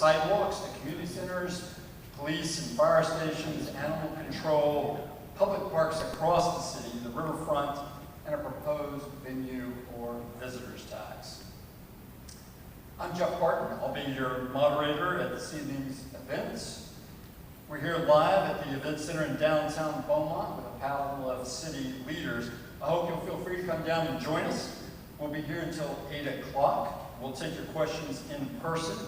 sidewalks, the community centers, police and fire stations, animal control, public parks across the city, the riverfront, and a proposed venue or visitors tax. I'm Jeff Barton. I'll be your moderator at this evening's events. We're here live at the Event Center in downtown Beaumont with a panel of city leaders. I hope you'll feel free to come down and join us. We'll be here until 8 o'clock. We'll take your questions in person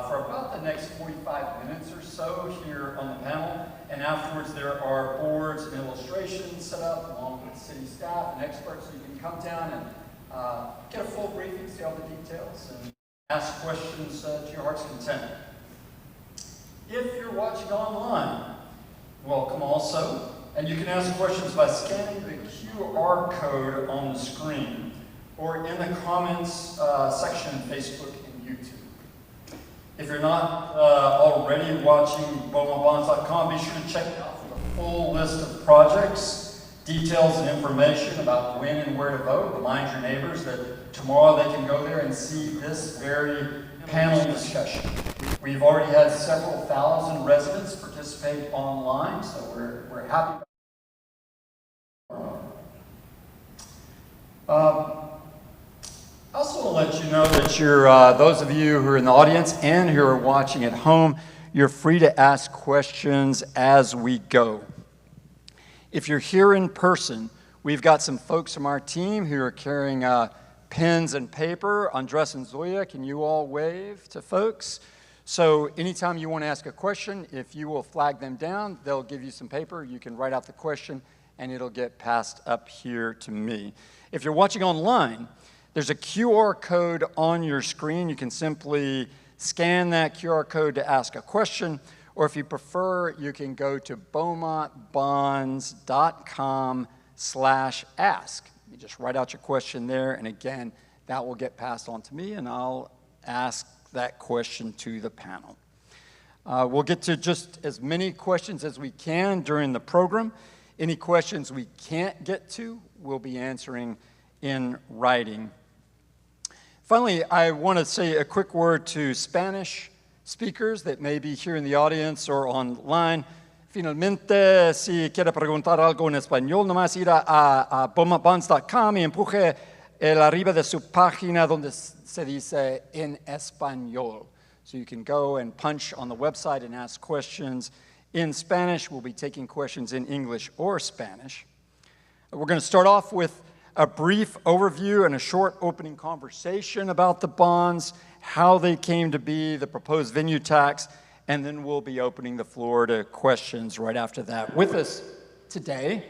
for about the next 45 minutes or so here on the panel. And afterwards, there are boards and illustrations set up along with city staff and experts, so you can come down and get a full briefing, see all the details, and ask questions to your heart's content. If you're watching online, welcome also. And you can ask questions by scanning the QR code on the screen or in the comments section of Facebook and YouTube. If you're not already watching BeaumontBonds.com, be sure to check it out for the full list of projects, details and information about when and where to vote. Remind your neighbors that tomorrow they can go there and see this very panel discussion. We've already had several thousand residents participate online, so we're happy. I also want to let you know that those of you who are in the audience and who are watching at home, you're free to ask questions as we go. If you're here in person, we've got some folks from our team who are carrying pens and paper. Andres and Zoya, can you all wave to folks? So anytime you want to ask a question, if you will flag them down, they'll give you some paper. You can write out the question, and it'll get passed up here to me. If you're watching online, there's a QR code on your screen. You can simply scan that QR code to ask a question, or if you prefer, you can go to BeaumontBonds.com/ask. You just write out your question there, and again, that will get passed on to me, and I'll ask that question to the panel. We'll get to just as many questions as we can during the program. Any questions we can't get to, we'll be answering in writing. Finally, I want to say a quick word to Spanish speakers that may be here in the audience or online. Finalmente, si quiere preguntar algo en español, nomás ir a BeaumontBonds.com y empuje el arriba de su página donde se dice en español. So you can go and punch on the website and ask questions in Spanish. We'll be taking questions in English or Spanish. We're going to start off with a brief overview and a short opening conversation about the bonds, how they came to be, the proposed venue tax, and then we'll be opening the floor to questions right after that. With us today,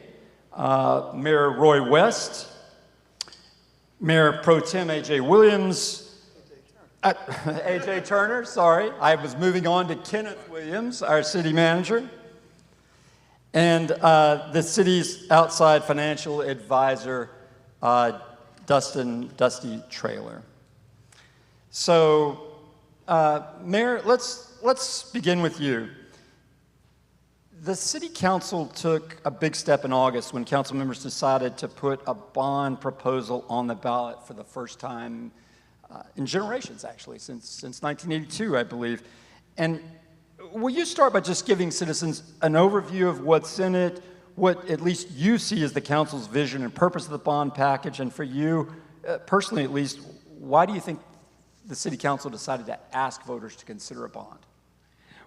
Mayor Roy West, Mayor Pro Tem A.J. Williams, A.J. Turner, sorry. I was moving on to Kenneth Williams, our city manager, and the city's outside financial advisor, Dusty Traylor. So, Mayor, let's begin with you. The city council took a big step in August when council members decided to put a bond proposal on the ballot for the first time in generations, actually, since 1982, I believe. And will you start by just giving citizens an overview of what's in it, what at least you see as the council's vision and purpose of the bond package, and for you, personally at least, why do you think the city council decided to ask voters to consider a bond?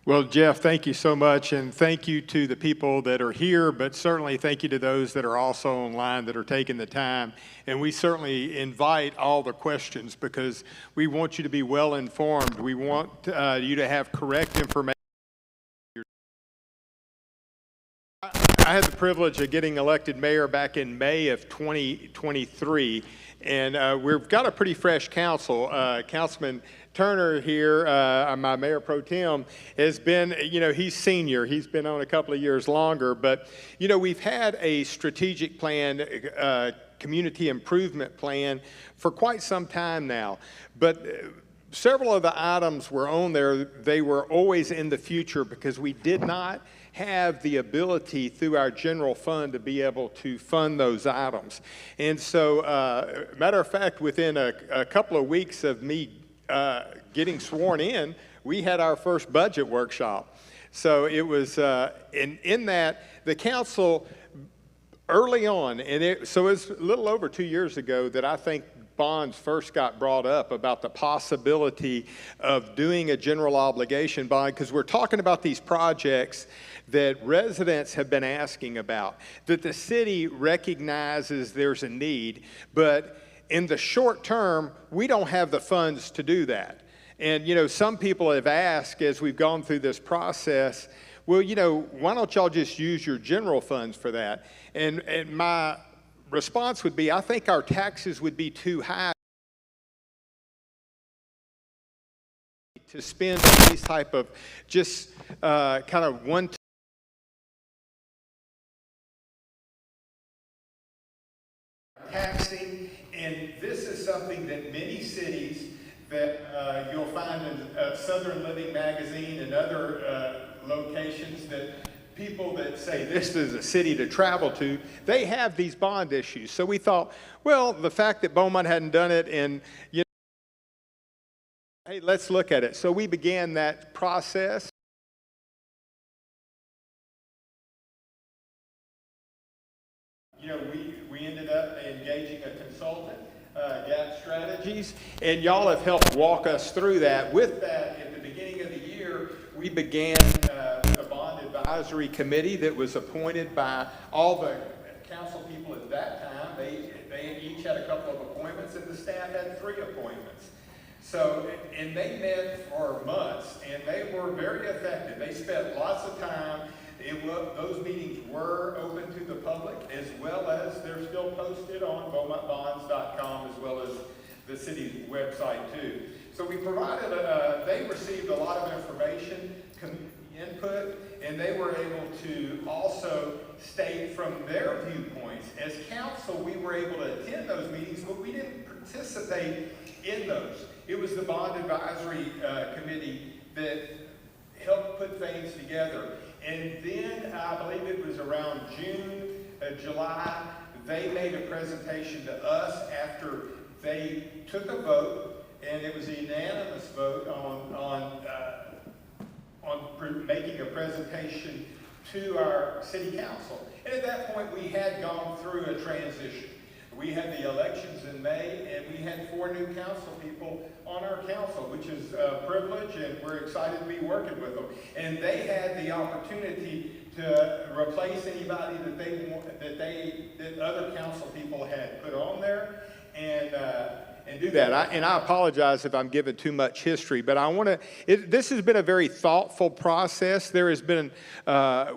Well, Jeff, thank you so much, and thank you to the people that are here, but certainly thank you to those that are also online that are taking the time. And we certainly invite all the questions because we want you to be well informed. We want you to have correct information. I had the privilege of getting elected mayor back in May of 2023, and we've got a pretty fresh council. Councilman Turner here, my mayor pro tem, has been, he's senior. He's been on a couple of years longer, but, we've had a strategic plan, community improvement plan for quite some time now. But several of the items were on there. They were always in the future because we did not have the ability through our general fund to be able to fund those items. And so, matter of fact, within a couple of weeks of me getting sworn in, we had our first budget workshop. So it was, in that, the council early on, so it's a little over 2 years ago that I think bonds first got brought up about the possibility of doing a general obligation bond, because we're talking about these projects that residents have been asking about, that the city recognizes there's a need, but in the short term, we don't have the funds to do that. And, some people have asked as we've gone through this process, well, why don't y'all just use your general funds for that? And my response would be, I think our taxes would be too high to spend on these type of just kind of one taxing. And this is something that many cities that you'll find in Southern Living magazine and other locations, that people that say this is a city to travel to, they have these bond issues. So we thought, well, the fact that Beaumont hadn't done it, and hey, let's look at it. So we began that process. We ended up engaging a consultant, Gap Strategies, and y'all have helped walk us through that. With that, at the beginning of the year, we began with a bond advisory committee that was appointed by all the council people at that time. They each had a couple of appointments, and the staff had 3 appointments. So, and they met for months, and they were very effective. They spent lots of time. Those meetings were open to the public, as well as they're still posted on BeaumontBonds.com, as well as the city's website too. So we provided, they received a lot of information, input, and they were able to also state from their viewpoints. As council, we were able to attend those meetings, but we didn't participate in those. It was the bond advisory committee that helped put things together. And then I believe it was around June, July, they made a presentation to us after they took a vote, and it was a unanimous vote on making a presentation to our city council. And at that point, we had gone through a transition. We had the elections in May, and we had 4 new council people on our council, which is a privilege, and we're excited to be working with them. And they had the opportunity to replace anybody that other council people had put on there, and do that. I apologize if I'm giving too much history, but I want to. This has been a very thoughtful process. There has been,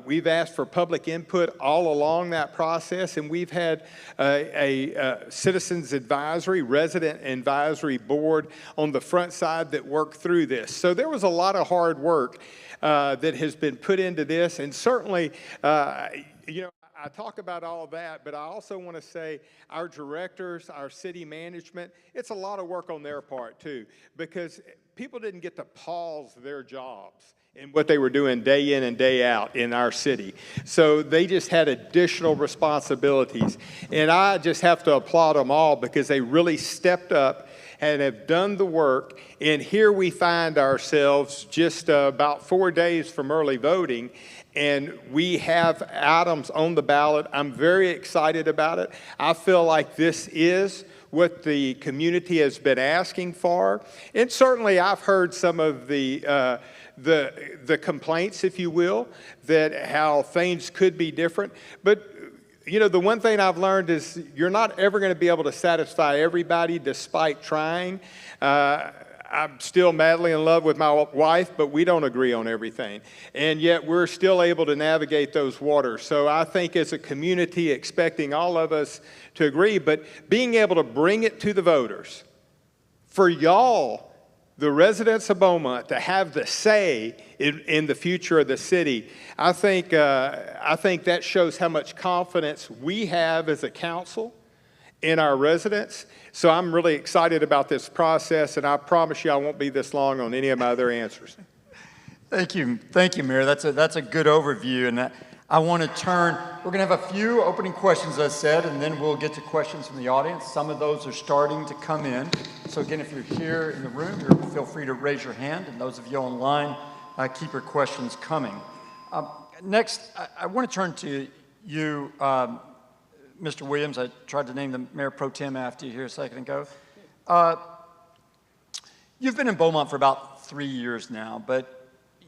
we've asked for public input all along that process, and we've had a citizens advisory, resident advisory board on the front side that worked through this. So there was a lot of hard work that has been put into this, and certainly, I talk about all of that, but I also want to say our directors, our city management, it's a lot of work on their part too, because people didn't get to pause their jobs and what they were doing day in and day out in our city. So they just had additional responsibilities. And I just have to applaud them all because they really stepped up and have done the work. And here we find ourselves just about 4 days from early voting, and we have items on the ballot. I'm very excited about it. I feel like this is what the community has been asking for. And certainly I've heard some of the complaints, if you will, that how things could be different. But the one thing I've learned is you're not ever going to be able to satisfy everybody despite trying. I'm still madly in love with my wife, but we don't agree on everything. And yet we're still able to navigate those waters. So I think as a community, expecting all of us to agree, but being able to bring it to the voters, for y'all, the residents of Beaumont, to have the say in the future of the city, I think that shows how much confidence we have as a council in our residents. So I'm really excited about this process, and I promise you I won't be this long on any of my other answers. Thank you, Mayor. That's a good overview, and we're going to have a few opening questions, as I said, and then we'll get to questions from the audience. Some of those are starting to come in. So again, if you're here in the room, feel free to raise your hand, and those of you online, keep your questions coming. Next, I want to turn to you, Mr. Williams. I tried to name the Mayor Pro Tem after you here a second ago. You've been in Beaumont for about 3 years now, but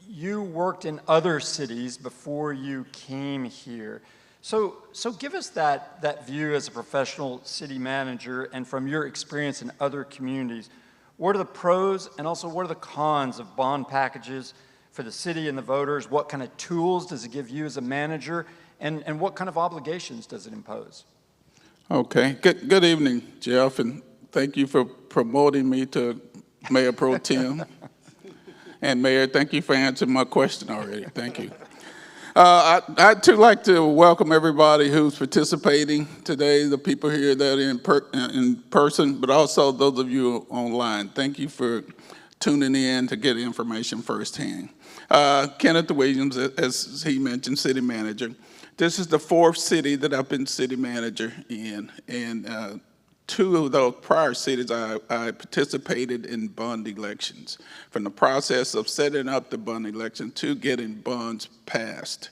you worked in other cities before you came here. So give us that view as a professional city manager, and from your experience in other communities, what are the pros and also what are the cons of bond packages for the city and the voters? What kind of tools does it give you as a manager, and what kind of obligations does it impose? Okay, good evening, Jeff, and thank you for promoting me to Mayor Pro Tem. And Mayor, thank you for answering my question already. Thank you. I'd too like to welcome everybody who's participating today, the people here that are in person, but also those of you online. Thank you for tuning in to get information firsthand. Kenneth Williams, as he mentioned, city manager. This is the 4th city that I've been city manager in, and 2 of those prior cities I participated in bond elections, from the process of setting up the bond election to getting bonds passed.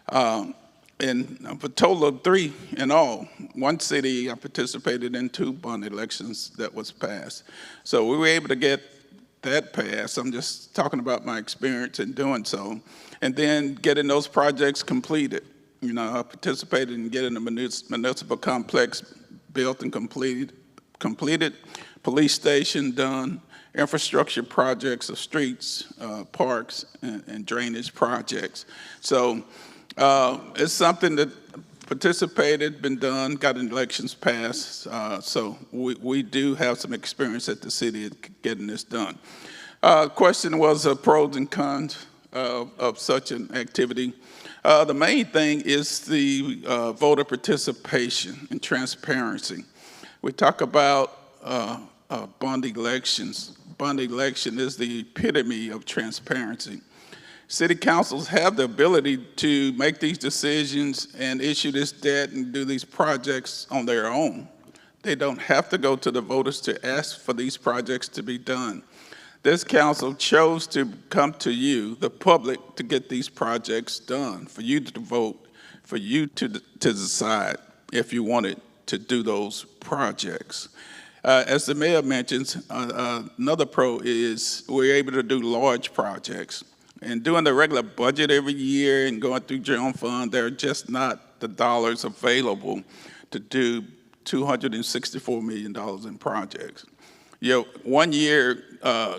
And a total of 3 in all. 1 city I participated in 2 bond elections that was passed. So we were able to get that passed. I'm just talking about my experience in doing so. And then getting those projects completed. You know, I participated in getting the municipal complex built and completed, police station done, infrastructure projects of streets, parks, and drainage projects. So it's something that participated, been done, got elections passed. So we do have some experience at the city at getting this done. Question was pros and cons of such an activity. The main thing is the voter participation and transparency. We talk about bond elections. Bond election is the epitome of transparency. City councils have the ability to make these decisions and issue this debt and do these projects on their own. They don't have to go to the voters to ask for these projects to be done. This council chose to come to you, the public, to get these projects done, for you to vote, for you to decide if you wanted to do those projects. As the mayor mentions, another pro is we're able to do large projects. And doing the regular budget every year and going through general fund, there are just not the dollars available to do $264 million in projects. You know, 1 year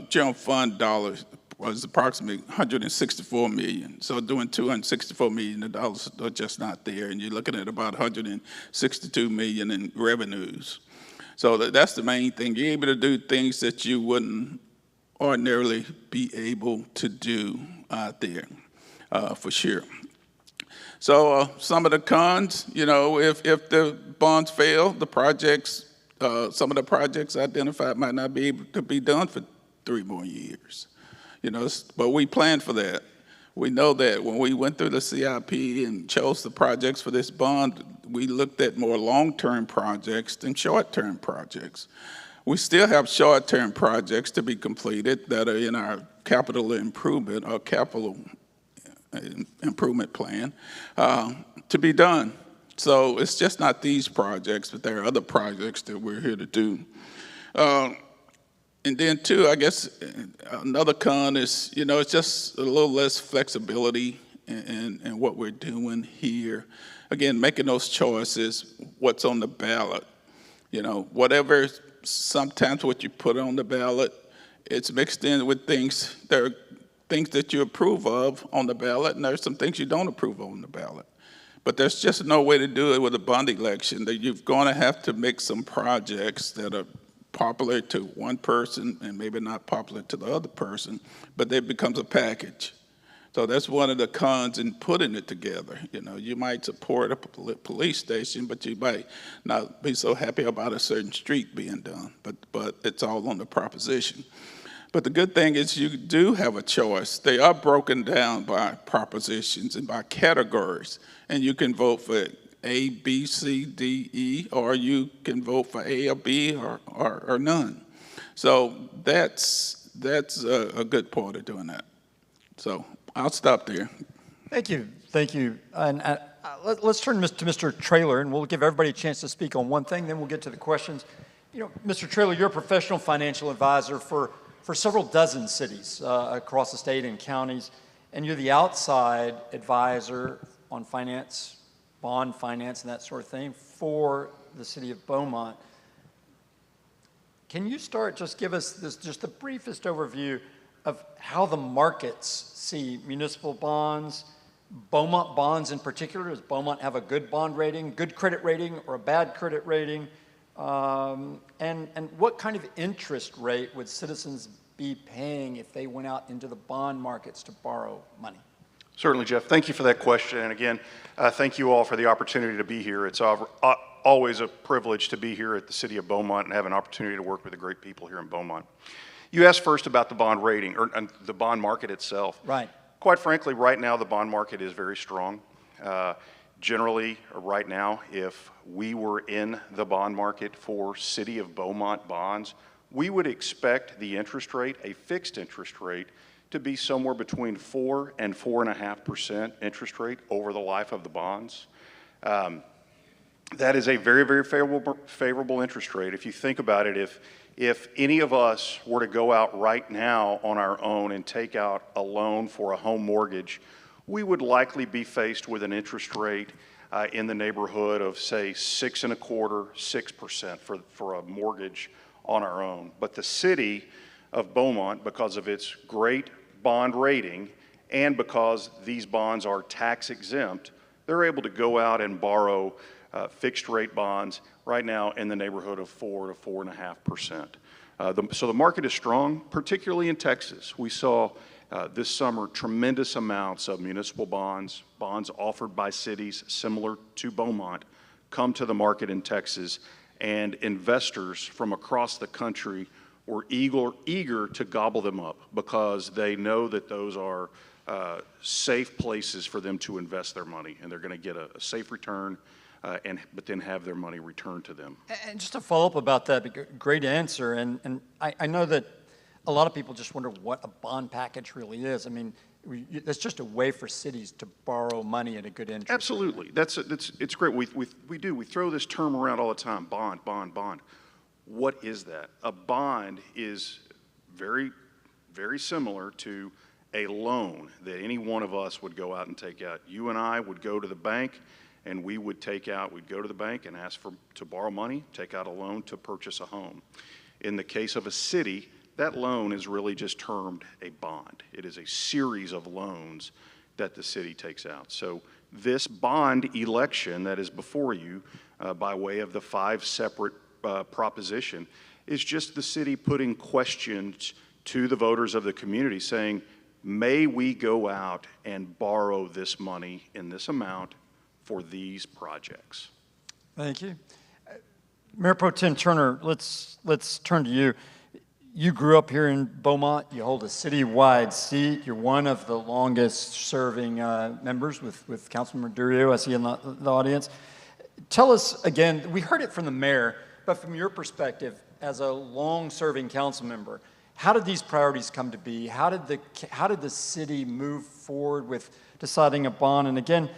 general fund dollars was approximately $164 million. So doing $264 million dollars are just not there, and you're looking at about $162 million in revenues. So that's the main thing. You're able to do things that you wouldn't ordinarily be able to do out there, for sure. So some of the cons, you know, if the bonds fail, the projects, some of the projects identified might not be able to be done for 3 more years. You know, but we planned for that. We know that when we went through the CIP and chose the projects for this bond, we looked at more long-term projects than short-term projects. We still have short-term projects to be completed that are in our capital improvement or capital improvement plan to be done. So it's just not these projects, but there are other projects that we're here to do. And then too, I guess another con is, you know, it's just a little less flexibility in what we're doing here. Again, making those choices, what's on the ballot. You know, whatever, sometimes what you put on the ballot, it's mixed in with things, there are things that you approve of on the ballot, and there's some things you don't approve of on the ballot. But there's just no way to do it with a bond election. That you're going to have to make some projects that are popular to one person and maybe not popular to the other person, but it becomes a package. So that's one of the cons in putting it together. You know, you might support a police station, but you might not be so happy about a certain street being done, but it's all on the proposition. But the good thing is you do have a choice. They are broken down by propositions and by categories, and you can vote for A, B, C, D, E, or you can vote for A or B or none. So that's a good part of doing that. So I'll stop there. Thank you, thank you. And let's turn to Mr. Traylor, and we'll give everybody a chance to speak on one thing, then we'll get to the questions. You know, Mr. Traylor, you're a professional financial advisor for several dozen cities across the state and counties, and you're the outside advisor on finance, bond finance, and that sort of thing for the city of Beaumont. Can you start, just give us just the briefest overview of how the markets see municipal bonds, Beaumont bonds in particular? Does Beaumont have a good bond rating, good credit rating, or a bad credit rating? And what kind of interest rate would citizens be paying if they went out into the bond markets to borrow money? Certainly, Jeff. Thank you for that question. And again, thank you all for the opportunity to be here. It's always a privilege to be here at the city of Beaumont and have an opportunity to work with the great people here in Beaumont. You asked first about the bond rating, or the bond market itself. Right. Quite frankly, right now, the bond market is very strong. Generally, right now, if we were in the bond market for City of Beaumont bonds, we would expect the interest rate, a fixed interest rate, to be somewhere between 4 and 4.5% interest rate over the life of the bonds. That is a very, very favorable interest rate. If you think about it, if any of us were to go out right now on our own and take out a loan for a home mortgage, we would likely be faced with an interest rate in the neighborhood of, say, 6.25%, 6% for a mortgage on our own. But the city of Beaumont, because of its great bond rating and because these bonds are tax exempt, they're able to go out and borrow fixed rate bonds right now in the neighborhood of 4 to 4.5%. So the market is strong, particularly in Texas. We saw this summer tremendous amounts of municipal bonds offered by cities similar to Beaumont, come to the market in Texas, and investors from across the country were eager to gobble them up because they know that those are safe places for them to invest their money, and they're going to get a safe return, but then have their money returned to them. And just to follow up about that, great answer. And I know that a lot of people just wonder what a bond package really is. I mean, that's just a way for cities to borrow money at a good interest. Absolutely. It's great. We throw this term around all the time, bond, bond, bond. What is that? A bond is very, very similar to a loan that any one of us would go out and take out. You and I would go to the bank and we'd go to the bank and ask to borrow money, take out a loan to purchase a home. In the case of a city, that loan is really just termed a bond. It is a series of loans that the city takes out. So this bond election that is before you by way of the 5 separate proposition is just the city putting questions to the voters of the community saying, may we go out and borrow this money in this amount for these projects? Thank you. Mayor Pro Tem Turner, let's turn to you. You grew up here in Beaumont. You hold a citywide seat. You're one of the longest serving members with Councilmember Durio, I see in the audience. Tell us again, we heard it from the mayor, but from your perspective as a long-serving council member, how did these priorities come to be? How did the city move forward with deciding a bond? And again,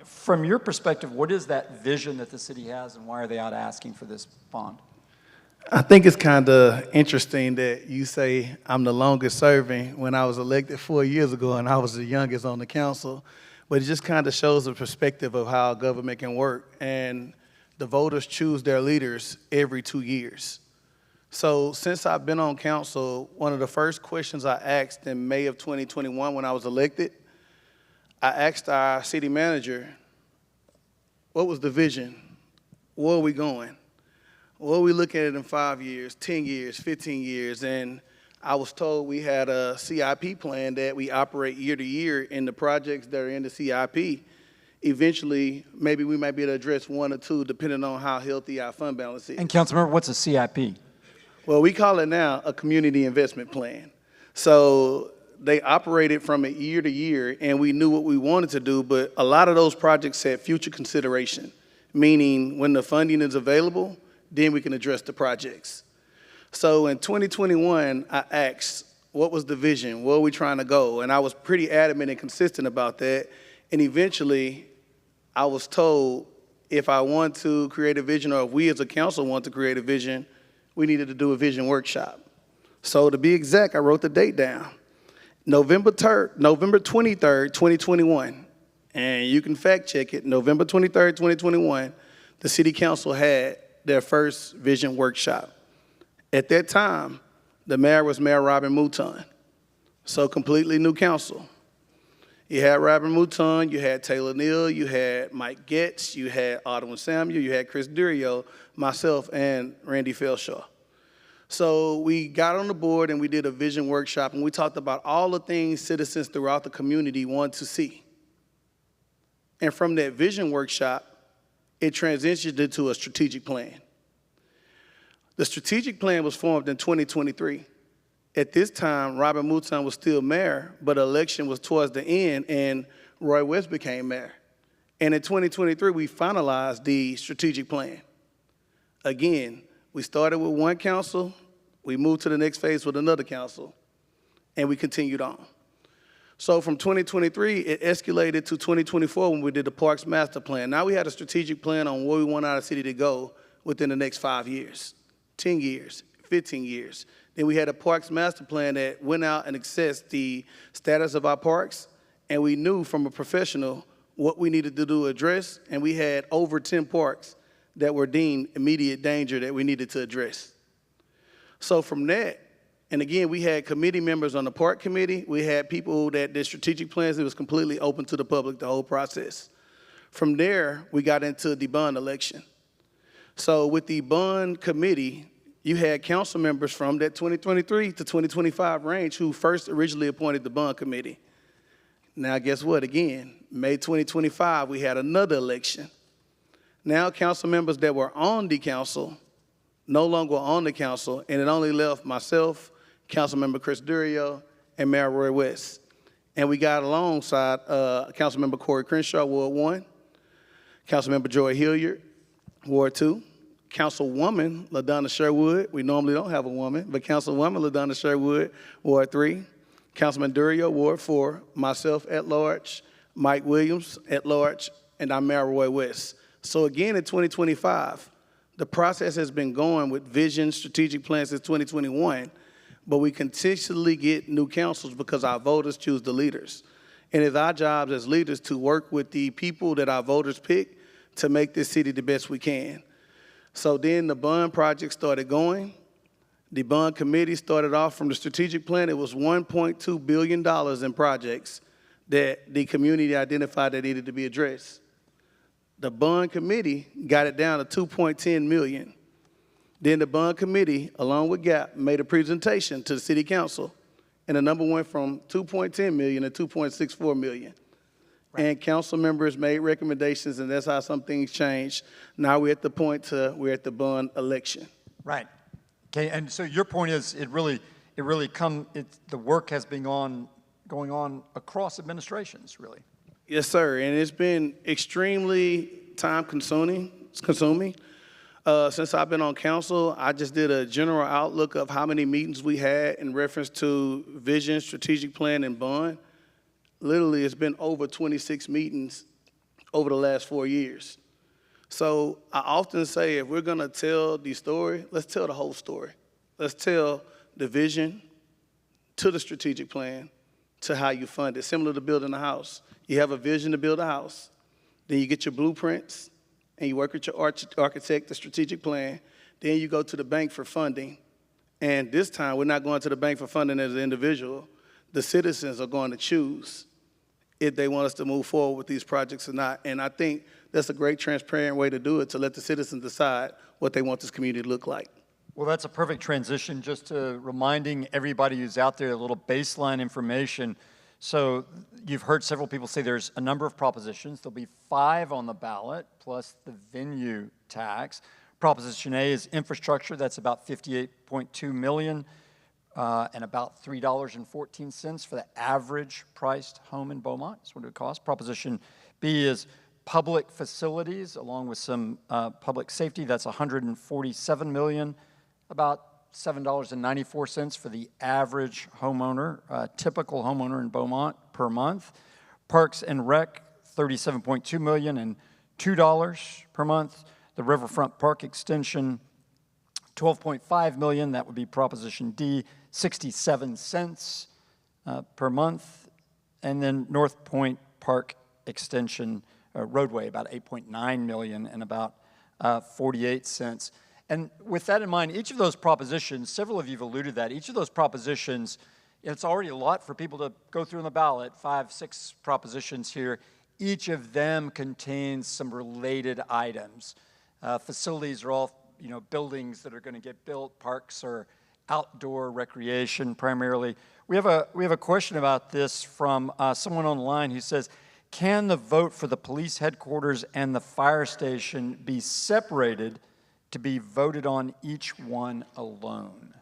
from your perspective, what is that vision that the city has, and why are they out asking for this bond? I think it's kind of interesting that you say I'm the longest serving when I was elected 4 years ago and I was the youngest on the council. But it just kind of shows the perspective of how government can work. And the voters choose their leaders every 2 years. So since I've been on council, one of the first questions I asked in May of 2021 when I was elected, I asked our city manager, what was the vision? Where are we going? What are we looking at in 5 years, 10 years, 15 years? And I was told we had a CIP plan that we operate year to year in the projects that are in the CIP. Eventually, maybe we might be able to address 1 or 2 depending on how healthy our fund balance is. And Councilmember, what's a CIP? Well, we call it now a community investment plan. So they operated from a year to year, and we knew what we wanted to do, but a lot of those projects had future consideration, meaning when the funding is available, then we can address the projects. So in 2021, I asked, what was the vision? Where are we trying to go? And I was pretty adamant and consistent about that. And eventually, I was told if I want to create a vision, or if we as a council want to create a vision, we needed to do a vision workshop. So to be exact, I wrote the date down. November 23rd, 2021. And you can fact check it. November 23rd, 2021, the city council had their first vision workshop. At that time, the mayor was Mayor Robin Mouton. So completely new council. You had Robin Mouton, you had Taylor Neal, you had Mike Getz, you had Audwin Samuel, you had Chris Durio, myself, and Randy Felshaw. So we got on the board and we did a vision workshop, and we talked about all the things citizens throughout the community want to see. And from that vision workshop, it transitioned into a strategic plan. The strategic plan was formed in 2023. At this time, Robin Mouton was still mayor, but the election was towards the end, and Roy West became mayor. And in 2023, we finalized the strategic plan. Again, we started with one council, we moved to the next phase with another council, and we continued on. So from 2023, it escalated to 2024 when we did the Parks Master Plan. Now we had a strategic plan on where we want our city to go within the next 5 years, 10 years, 15 years. Then we had a Parks Master Plan that went out and assessed the status of our parks, and we knew from a professional what we needed to do to address, and we had over 10 parks that were deemed immediate danger that we needed to address. So from that, and again, we had committee members on the park committee. We had people that did strategic plans. It was completely open to the public, the whole process. From there, we got into the bond election. So with the bond committee, you had council members from that 2023 to 2025 range who first originally appointed the bond committee. Now, guess what? Again, May 2025, we had another election. Now, council members that were on the council no longer on the council, and it only left myself, Councilmember Chris Durio, and Mayor Roy West. And we got alongside Councilmember Corey Crenshaw, Ward 1, Councilmember Joy Hilliard, Ward 2, Councilwoman LaDonna Sherwood. We normally don't have a woman, but Councilwoman LaDonna Sherwood, Ward 3, Councilman Durio, Ward 4, myself at large, Mike Williams at large, and I'm Mayor Roy West. So again, in 2025, the process has been going with vision, strategic plans since 2021, but we continually get new councils because our voters choose the leaders. And it's our jobs as leaders to work with the people that our voters pick to make this city the best we can. So then the bond project started going. The bond committee started off from the strategic plan. It was $1.2 billion in projects that the community identified that needed to be addressed. The bond committee got it down to $2.10 million. Then the bond committee, along with GAP, made a presentation to the city council, and the number went from $2.10 million to $2.64 million. Right. And council members made recommendations, and that's how some things changed. Now we're at the point we're at the bond election. Right. Okay, and so your point is the work has been going on across administrations, really. Yes, sir, and it's been extremely time-consuming. Since I've been on council, I just did a general outlook of how many meetings we had in reference to vision, strategic plan, and bond. Literally, it's been over 26 meetings over the last 4 years. So I often say, if we're gonna tell the story, let's tell the whole story. Let's tell the vision to the strategic plan to how you fund it, similar to building a house. You have a vision to build a house, then you get your blueprints, and you work with your architect, the strategic plan, then you go to the bank for funding. And this time, we're not going to the bank for funding as an individual. The citizens are going to choose if they want us to move forward with these projects or not. And I think that's a great transparent way to do it, to let the citizens decide what they want this community to look like. Well, that's a perfect transition, just to reminding everybody who's out there a little baseline information. So you've heard several people say there's a number of propositions. There'll be 5 on the ballot, plus the venue tax. Proposition A is infrastructure. That's about $58.2 million and about $3.14 for the average priced home in Beaumont. That's what it would cost. Proposition B is public facilities along with some public safety. That's $147 million, about $7.94 for the average homeowner, typical homeowner in Beaumont per month. Parks and Rec, $37.2 million and $2 per month. The Riverfront Park Extension, $12.5 million. That would be Proposition D, 67 cents per month. And then North Point Park Extension roadway, about $8.9 million and about 48 cents. And with that in mind, each of those propositions, several of you have alluded to that, each of those propositions, it's already a lot for people to go through on the ballot, 5, 6 propositions here. Each of them contains some related items. Facilities are all, buildings that are going to get built. Parks are outdoor recreation primarily. We have a question about this from someone online who says, can the vote for the police headquarters and the fire station be separated to be voted on each one alone?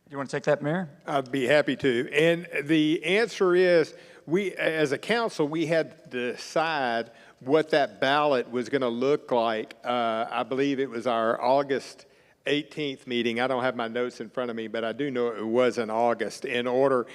You want to take that, Mayor? I'd be happy to. And the answer is, we, as a council, we had to decide what that ballot was going to look like. I believe it was our August 18th meeting. I don't have my notes in front of me, but I do know it was in August, in order,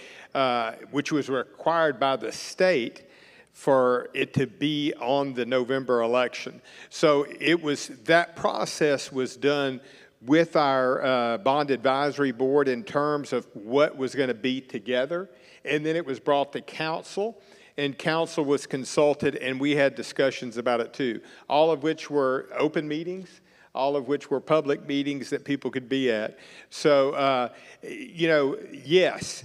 which was required by the state for it to be on the November election. So that process was done with our bond advisory board in terms of what was going to be together. And then it was brought to council, and council was consulted, and we had discussions about it too, all of which were open meetings, all of which were public meetings that people could be at. So, yes,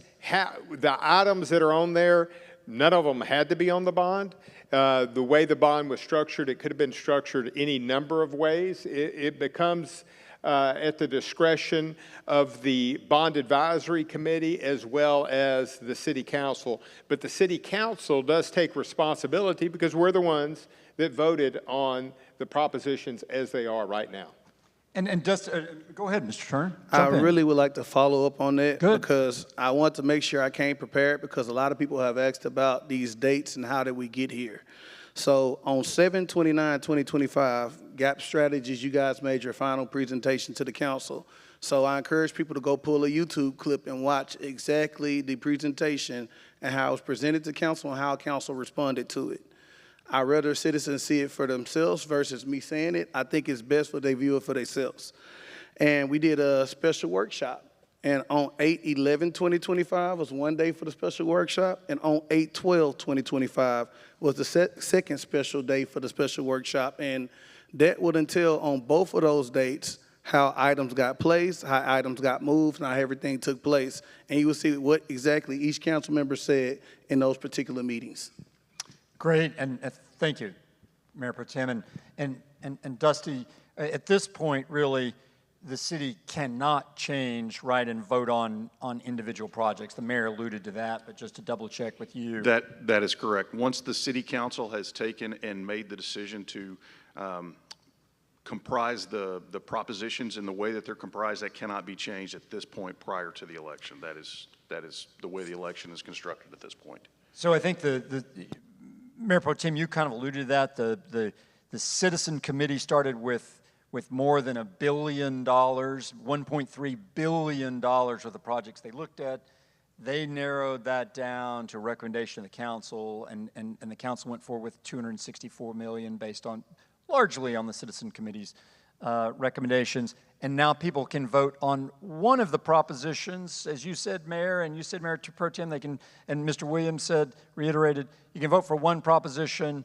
the items that are on there, none of them had to be on the bond. The way the bond was structured, it could have been structured any number of ways. It becomes at the discretion of the bond advisory committee as well as the city council. But the city council does take responsibility because we're the ones that voted on the propositions as they are right now. And just go ahead, Mr. Turner. I really would like to follow up on that. Good. Because I want to make sure I came prepared, because a lot of people have asked about these dates and how did we get here. So on 7/29/2025, GAP Strategies, you guys made your final presentation to the council. So I encourage people to go pull a YouTube clip and watch exactly the presentation and how it was presented to council and how council responded to it. I'd rather citizens see it for themselves versus me saying it. I think it's best for they view it for themselves. And we did a special workshop. And on 8/11/2025 was one day for the special workshop. And on 8/12/2025 was the second special day for the special workshop. And that would entail on both of those dates how items got placed, how items got moved, and how everything took place. And you will see what exactly each council member said in those particular meetings. Great, and thank you, Mayor Pro Tem. And Dusty, at this point, really, the city cannot change, right, and vote on individual projects. The mayor alluded to that, but just to double check with you. That is correct. Once the city council has taken and made the decision to comprise the propositions in the way that they're comprised, that cannot be changed at this point prior to the election. That is the way the election is constructed at this point. So I think the Mayor Pro Tem, you kind of alluded to that. The citizen committee started with more than $1 billion, $1.3 billion worth of projects they looked at. They narrowed that down to a recommendation of the council, and the council went forward with $264 million based on, largely on the citizen committee's recommendations. And now people can vote on one of the propositions, as you said, Mayor, and you said, Mayor Pro Tem, they can, and Mr. Williams said, reiterated, you can vote for one proposition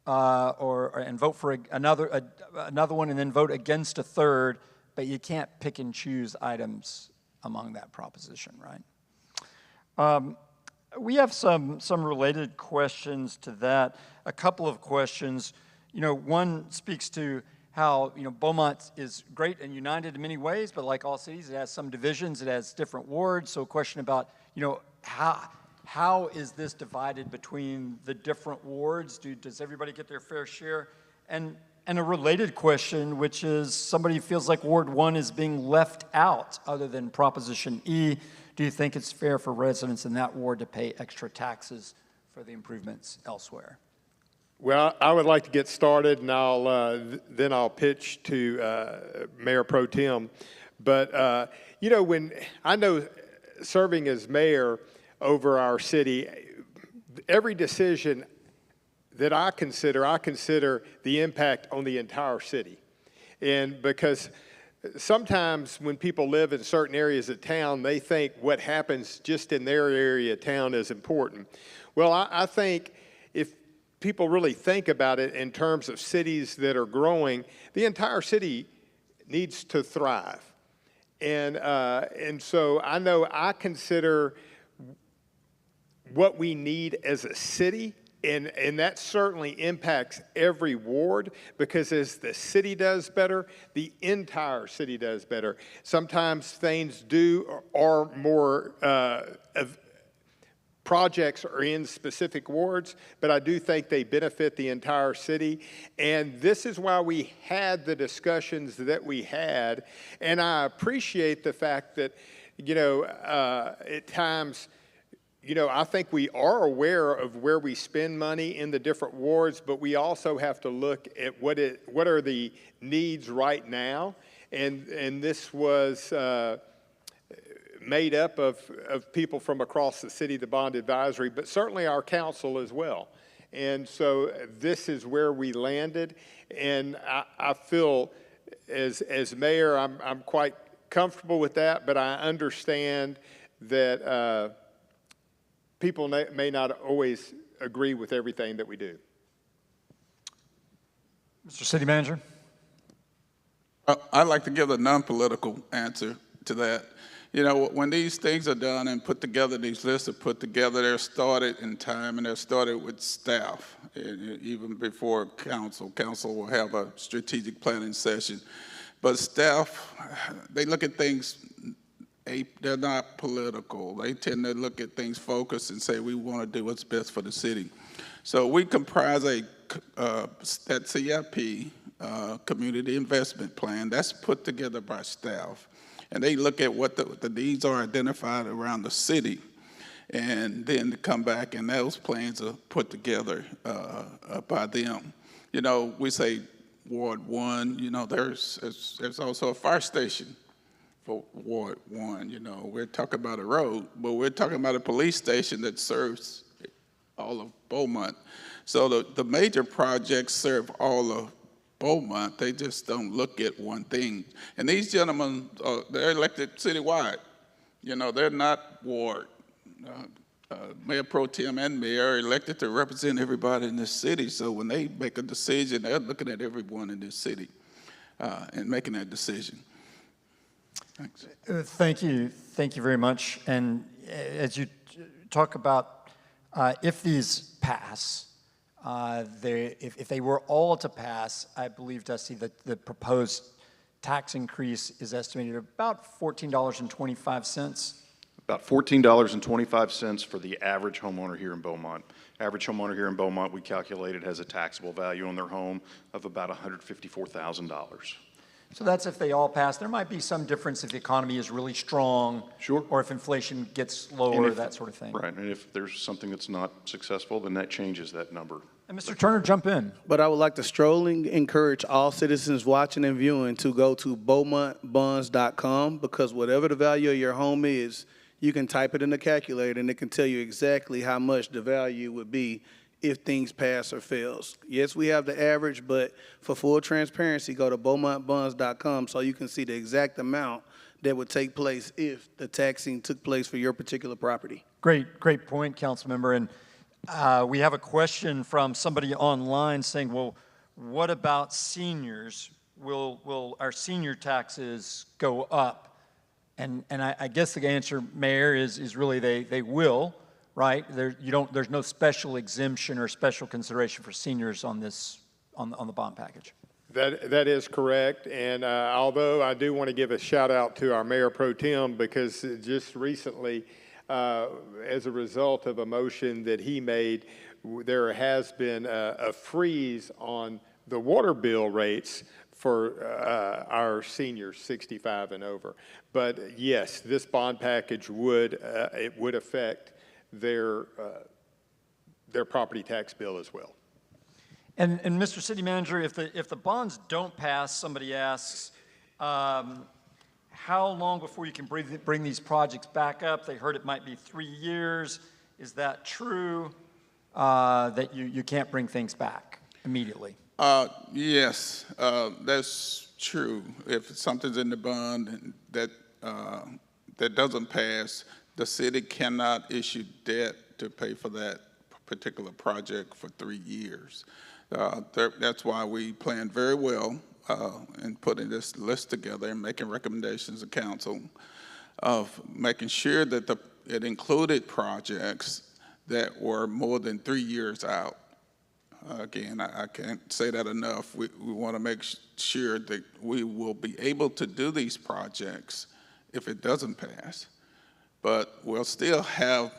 and vote for another one and then vote against a third, but you can't pick and choose items among that proposition, right? We have some related questions to that, a couple of questions. One speaks to how, Beaumont is great and united in many ways, but like all cities, it has some divisions, it has different wards. So a question about, how is this divided between the different wards? Does everybody get their fair share? And And a related question, which is somebody feels like Ward 1 is being left out other than Proposition E. Do you think it's fair for residents in that ward to pay extra taxes for the improvements elsewhere? Well, I would like to get started, and then I'll pitch to Mayor Pro Tem. But when I know serving as mayor over our city, every decision that I consider the impact on the entire city, and because sometimes when people live in certain areas of town, they think what happens just in their area of town is important. Well, I think if people really think about it in terms of cities that are growing, the entire city needs to thrive. And so I know I consider what we need as a city, and that certainly impacts every ward, because as the city does better, the entire city does better. Sometimes things are more projects are in specific wards, but I do think they benefit the entire city. And this is why we had the discussions that we had. And I appreciate the fact that, at times, I think we are aware of where we spend money in the different wards, but we also have to look at what are the needs right now. And this was made up of people from across the city, the bond advisory, but certainly our council as well. And so this is where we landed. And I feel as mayor, I'm quite comfortable with that, but I understand that people may not always agree with everything that we do. Mr. City Manager? I'd like to give a non-political answer to that. When these things are done and put together, these lists are put together, they're started in time, and they're started with staff, even before council. Council will have a strategic planning session. But staff, they look at things, they're not political. They tend to look at things focused and say, we want to do what's best for the city. So we comprise that CIP, Community Investment Plan, that's put together by staff. And they look at what the needs are identified around the city, and then to come back, and those plans are put together by them. We say Ward 1, there's also a fire station for Ward 1. We're talking about a road, but we're talking about a police station that serves all of Beaumont. So the major projects serve all of Beaumont. They just don't look at one thing. And these gentlemen, they're elected citywide. They're not ward. Mayor Pro Tem and Mayor are elected to represent everybody in this city. So when they make a decision, they're looking at everyone in this city and making that decision. Thanks. Thank you. Thank you very much. And as you talk about if these pass, if they were all to pass, I believe, Dusty, that the proposed tax increase is estimated at about $14.25. About $14.25 for the average homeowner here in Beaumont. Average homeowner here in Beaumont, we calculated, has a taxable value on their home of about $154,000. So that's if they all pass. There might be some difference if the economy is really strong. Sure. Or if inflation gets lower, that sort of thing. Right, and if there's something that's not successful, then that changes that number. And Mr. Turner, jump in. But I would like to strongly encourage all citizens watching and viewing to go to BeaumontBonds.com, because whatever the value of your home is, you can type it in the calculator and it can tell you exactly how much the value would be if things pass or fails. Yes, we have the average, but for full transparency, go to BeaumontBonds.com so you can see the exact amount that would take place if the taxing took place for your particular property. Great point, Councilmember. And we have a question from somebody online saying, well, what about seniors? Will our senior taxes go up? And I guess the answer, Mayor, is really they will. Right? There's no special exemption or special consideration for seniors on the bond package. That is correct. And although I do want to give a shout out to our Mayor Pro Tem, because just recently, as a result of a motion that he made, there has been a freeze on the water bill rates for our seniors 65 and over. But yes, this bond package would affect their property tax bill as well. And Mr. City Manager, if the bonds don't pass, somebody asks, how long before you can bring these projects back up? They heard it might be 3 years. Is that true, that you can't bring things back immediately? Yes, that's true. If something's in the bond and that doesn't pass, the city cannot issue debt to pay for that particular project for 3 years. That's why we planned very well in putting this list together and making recommendations to council of making sure that it included projects that were more than 3 years out. Again, I can't say that enough. We want to make sure that we will be able to do these projects if it doesn't pass, but we'll still have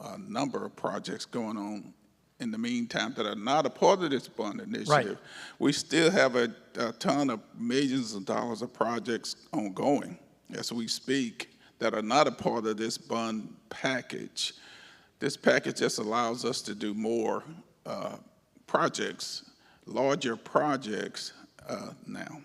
a number of projects going on in the meantime that are not a part of this bond initiative. Right. We still have a ton of millions of dollars of projects ongoing as we speak that are not a part of this bond package. This package just allows us to do more projects, larger projects now.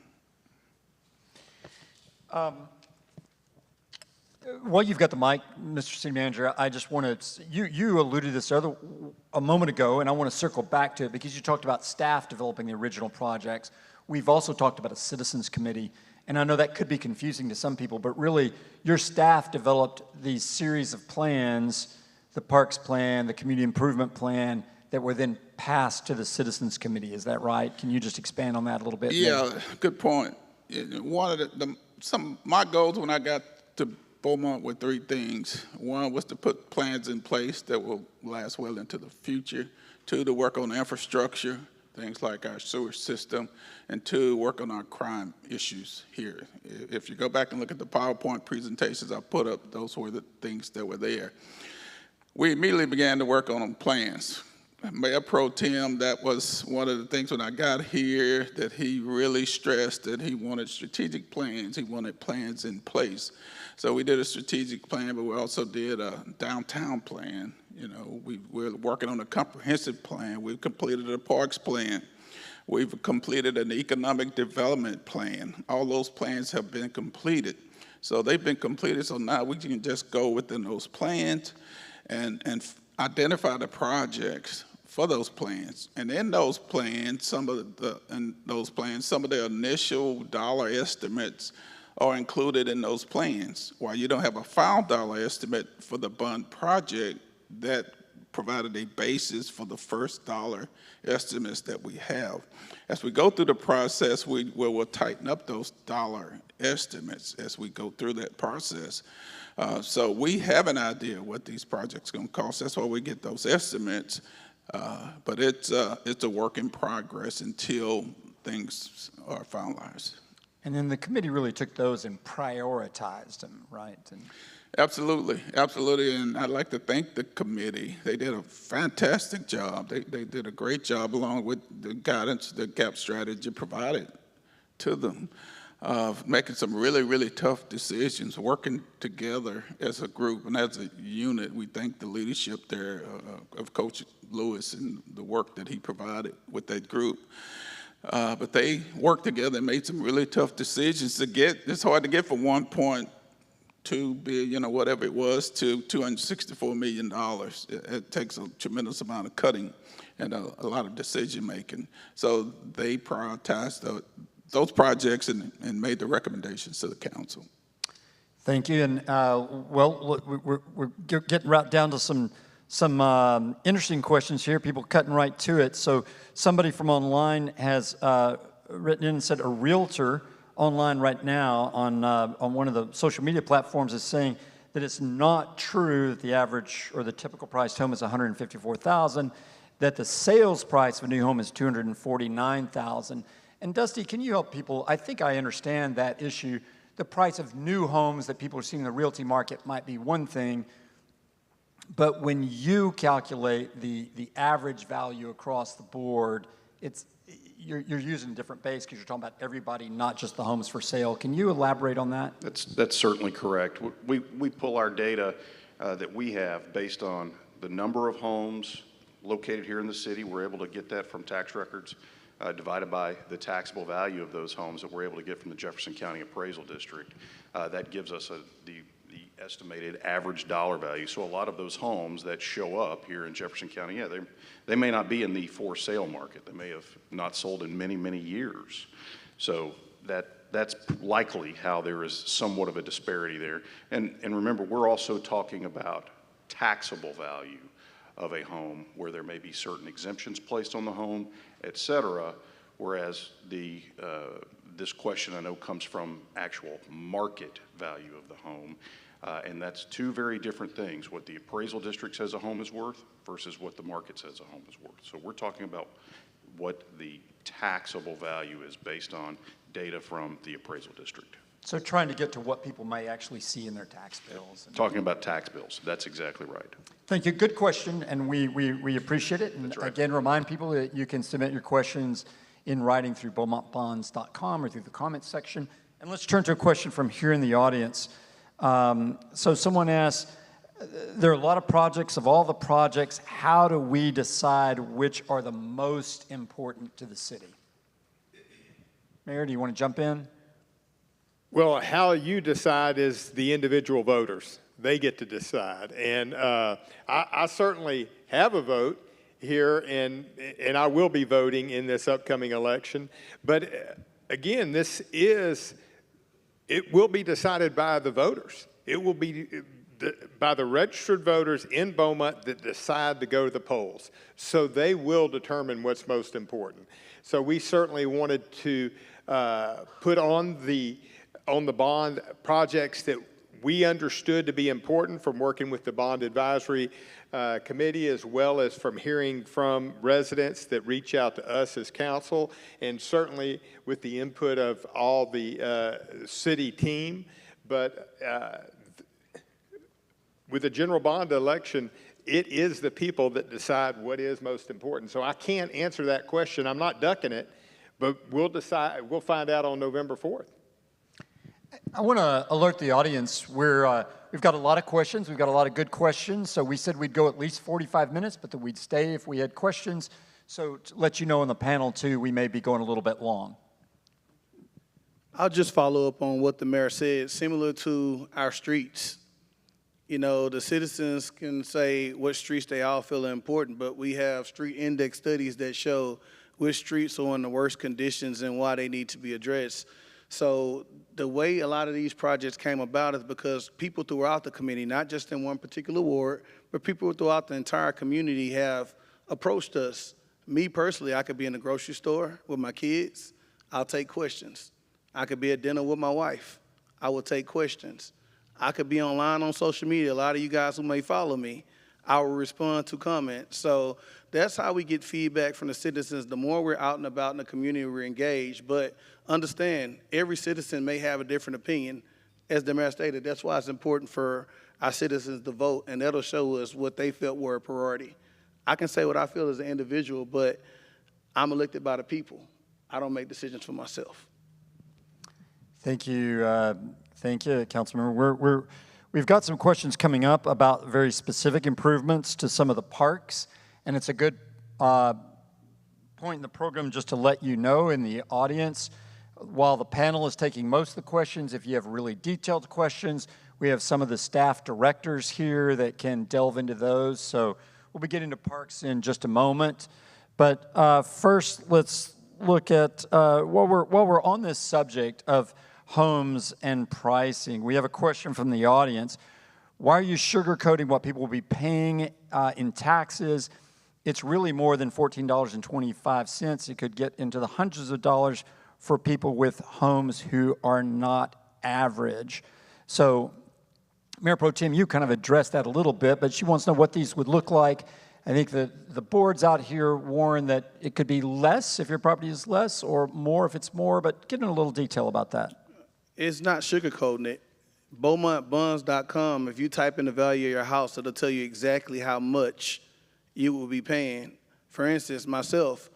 While you've got the mic, Mr. City Manager, I just want to, you alluded to this a moment ago, and I want to circle back to it because you talked about staff developing the original projects. We've also talked about a citizens committee, and I know that could be confusing to some people, but really your staff developed these series of plans, the parks plan, the community improvement plan, that were then passed to the citizens committee. Is that right? Can you just expand on that a little bit? Yeah, good point. One of my goals when I got to Beaumont were 3 things. 1 was to put plans in place that will last well into the future. 2, to work on infrastructure, things like our sewer system. And 2, work on our crime issues here. If you go back and look at the PowerPoint presentations I put up, those were the things that were there. We immediately began to work on plans. Mayor Pro Tem, that was one of the things when I got here that he really stressed that he wanted strategic plans. He wanted plans in place. So we did a strategic plan, but we also did a downtown plan. You know, we're working on a comprehensive plan. We've completed a parks plan. We've completed an economic development plan. All those plans have been completed. So they've been completed, so now we can just go within those plans and identify the projects for those plans. And in those plans, some of the initial dollar estimates are included in those plans. While you don't have a final dollar estimate for the bond project, that provided a basis for the first dollar estimates that we have. As we go through the process, we'll tighten up those dollar estimates as we go through that process. So we have an idea what these projects are going to cost. That's why we get those estimates. But it's a work in progress until things are finalized. And then the committee really took those and prioritized them, right? Absolutely, absolutely. And I'd like to thank the committee. They did a fantastic job. They did a great job along with the guidance the GAP strategy provided to them of making some really, really tough decisions, working together as a group and as a unit. We thank the leadership there of Coach Lewis and the work that he provided with that group. But they worked together and made some really tough decisions to get, it's hard to get from 1.2 billion or whatever it was to $264 million. It takes a tremendous amount of cutting and a lot of decision making. So they prioritized those projects and made the recommendations to the council. Thank you. And well, we're getting right down to some interesting questions here, people cutting right to it. So somebody from online has written in and said a realtor online right now on one of the social media platforms is saying that it's not true that the average or the typical priced home is $154,000, that the sales price of a new home is $249,000. And Dusty, can you help people? I think I understand that issue. The price of new homes that people are seeing in the realty market might be one thing, but when you calculate the average value across the board, you're using a different base because you're talking about everybody, not just the homes for sale. Can you elaborate on that? That's certainly correct. We pull our data that we have based on the number of homes located here in the city. We're able to get that from tax records divided by the taxable value of those homes that we're able to get from the Jefferson County Appraisal District. That gives us the estimated average dollar value. So a lot of those homes that show up here in Jefferson County, yeah, they may not be in the for sale market. They may have not sold in many, many years. So that's likely how there is somewhat of a disparity there. And remember, we're also talking about taxable value of a home where there may be certain exemptions placed on the home, et cetera, whereas this question I know comes from actual market value of the home. And that's two very different things, what the appraisal district says a home is worth versus what the market says a home is worth. So we're talking about what the taxable value is based on data from the appraisal district. So trying to get to what people may actually see in their tax bills. Talking about tax bills, that's exactly right. Thank you. Good question, and we appreciate it. And That's right. again, remind people that you can submit your questions in writing through beaumontbonds.com or through the comments section. And let's turn to a question from here in the audience. So someone asked, there are a lot of projects. Of all the projects, how do we decide which are the most important to the city? Mayor, do you want to jump in? Well, how you decide is the individual voters. They get to decide. And I certainly have a vote here, and I will be voting in this upcoming election. But again, it will be decided by the voters. It will be by the registered voters in Beaumont that decide to go to the polls. So they will determine what's most important. So we certainly wanted to put on the bond projects that we understood to be important from working with the Bond Advisory Committee, as well as from hearing from residents that reach out to us as council, and certainly with the input of all the city team. But with the general bond election, it is the people that decide what is most important. So I can't answer that question. I'm not ducking it, but we'll decide. We'll find out on November 4th. I want to alert the audience. We've got a lot of questions. We've got a lot of good questions. So we said we'd go at least 45 minutes, but that we'd stay if we had questions. So to let you know on the panel, too, we may be going a little bit long. I'll just follow up on what the mayor said, similar to our streets. You know, the citizens can say what streets they all feel are important, but we have street index studies that show which streets are in the worst conditions and why they need to be addressed. So the way a lot of these projects came about is because people throughout the community, not just in one particular ward, but people throughout the entire community have approached us. Me personally, I could be in the grocery store with my kids. I'll take questions. I could be at dinner with my wife. I will take questions. I could be online on social media. A lot of you guys who may follow me, I will respond to comments. So that's how we get feedback from the citizens. The more we're out and about in the community, we're engaged. But understand, every citizen may have a different opinion. As the mayor stated, that's why it's important for our citizens to vote, and that'll show us what they felt were a priority. I can say what I feel as an individual, but I'm elected by the people. I don't make decisions for myself. Thank you, Councilmember. We've got some questions coming up about very specific improvements to some of the parks, and it's a good point in the program just to let you know in the audience, while the panel is taking most of the questions, if you have really detailed questions, we have some of the staff directors here that can delve into those. So we'll be getting to parks in just a moment. But first, let's look at, while we're on this subject of homes and pricing, we have a question from the audience. Why are you sugarcoating what people will be paying in taxes? It's really more than $14.25. It could get into the hundreds of dollars for people with homes who are not average. So, Mayor Pro Tem, you kind of addressed that a little bit, but she wants to know what these would look like. I think that the boards out here warn that it could be less if your property is less, or more if it's more, but get into a little detail about that. It's not sugarcoating it. BeaumontBonds.com, if you type in the value of your house, it'll tell you exactly how much you will be paying. For instance, myself,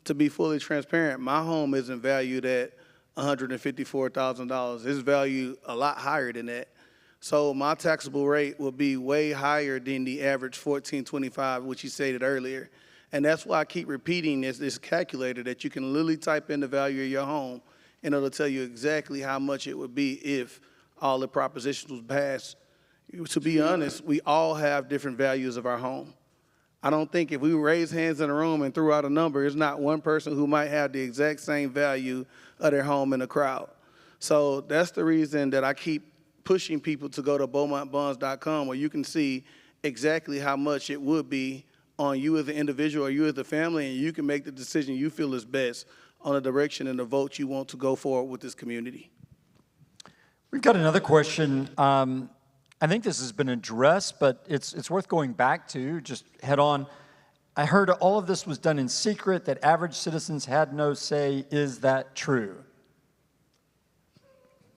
to be fully transparent, my home isn't valued at $154,000. It's valued a lot higher than that. So my taxable rate will be way higher than the average 1425, which you stated earlier. And that's why I keep repeating this calculator that you can literally type in the value of your home, and it'll tell you exactly how much it would be if all the propositions was passed. To be honest, we all have different values of our home. I don't think if we raised hands in a room and threw out a number, there's not one person who might have the exact same value of their home in the crowd. So that's the reason that I keep pushing people to go to BeaumontBonds.com, where you can see exactly how much it would be on you as an individual or you as a family, and you can make the decision you feel is best on the direction and the vote you want to go forward with this community. We've got another question. I think this has been addressed, but it's worth going back to, just head on. I heard all of this was done in secret, that average citizens had no say. Is that true?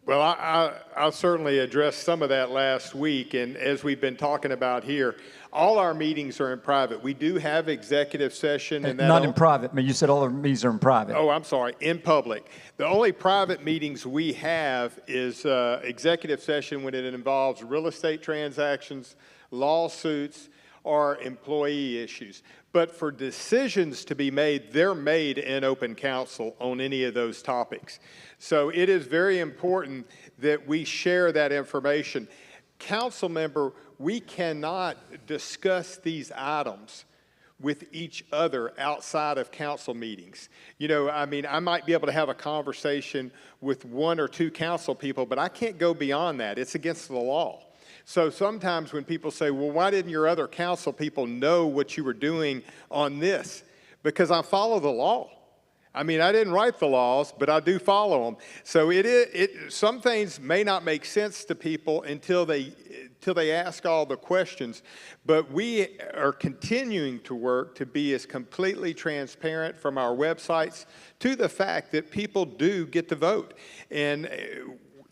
Well, I'll certainly address some of that last week, and as we've been talking about here, all our meetings are in private. We do have executive session. And Not in private. I mean, you said all our meetings are in private. Oh, I'm sorry, in public. The only private meetings we have is executive session when it involves real estate transactions, lawsuits, or employee issues. But for decisions to be made, they're made in open council on any of those topics. So it is very important that we share that information. Council member, we cannot discuss these items with each other outside of council meetings. You know, I mean, I might be able to have a conversation with one or two council people, but I can't go beyond that. It's against the law. So sometimes when people say, well, why didn't your other council people know what you were doing on this? Because I follow the law. I mean, I didn't write the laws, but I do follow them. So some things may not make sense to people until they ask all the questions. But we are continuing to work to be as completely transparent from our websites to the fact that people do get to vote. And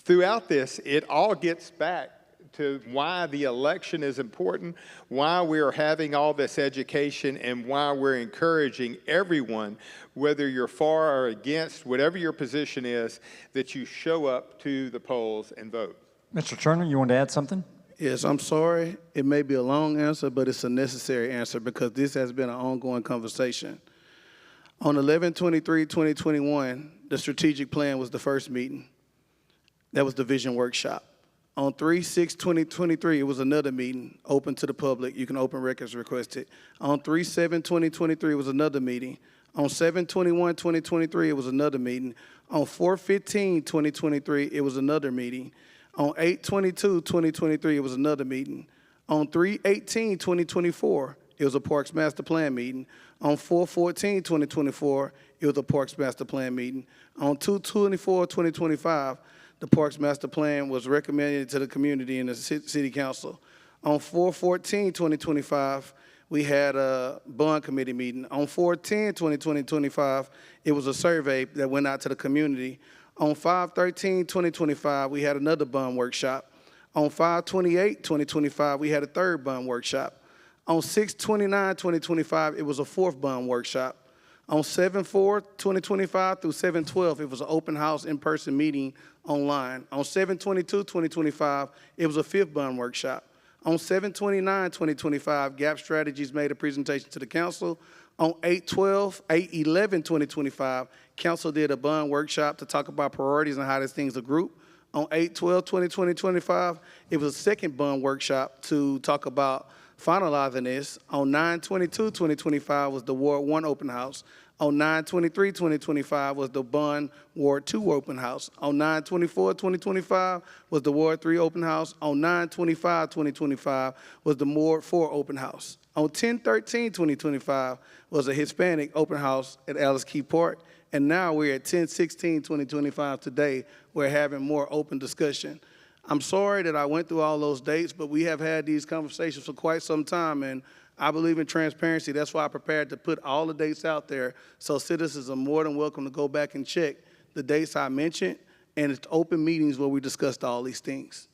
throughout this, it all gets back to why the election is important, why we're having all this education, and why we're encouraging everyone, whether you're for or against, whatever your position is, that you show up to the polls and vote. Mr. Turner, you want to add something? Yes, I'm sorry. It may be a long answer, but it's a necessary answer because this has been an ongoing conversation. On 11/23/2021, the strategic plan was the first meeting. That was the vision workshop. On 3/6/2023, it was another meeting, open to the public. You can open records requested. On 3/7/2023, it was another meeting. On 7/21/2023, it was another meeting. On 4/15/2023, it was another meeting. On 8/22/2023, it was another meeting. On 3/18/2024, it was a Parks Master Plan meeting. On 4/14/2024, it was a Parks Master Plan meeting. On 2/24/2025, the Parks Master Plan was recommended to the community and the city council. On 4/14/2025, we had a bond committee meeting. On 4/10/2025, it was a survey that went out to the community. On 5/13/2025, we had another bond workshop. On 5/28/2025, we had a third bond workshop. On 6/29/2025, it was a fourth bond workshop. On 7/4/2025 through 7/12, it was an open house in-person meeting online. On 7/22/2025, it was a fifth bond workshop. On 7/29/2025, GAP Strategies made a presentation to the council. On 8/11/2025, council did a bond workshop to talk about priorities and how these things are grouped. On 8/12/2025, it was a second bond workshop to talk about finalizing this. On 9/22/2025 was the Ward 1 open house. On 9/23/2025 was the Bond Ward 2 open house. On 9/24/2025 was the Ward 3 open house. On 9/25/2025 was the Ward 4 open house. On 10/13/2025 was a Hispanic open house at Alice Key Park. And now we're at 10/16/2025 today. We're having more open discussion. I'm sorry that I went through all those dates, but we have had these conversations for quite some time, and I believe in transparency. That's why I prepared to put all the dates out there, so citizens are more than welcome to go back and check the dates I mentioned, and it's open meetings where we discussed all these things.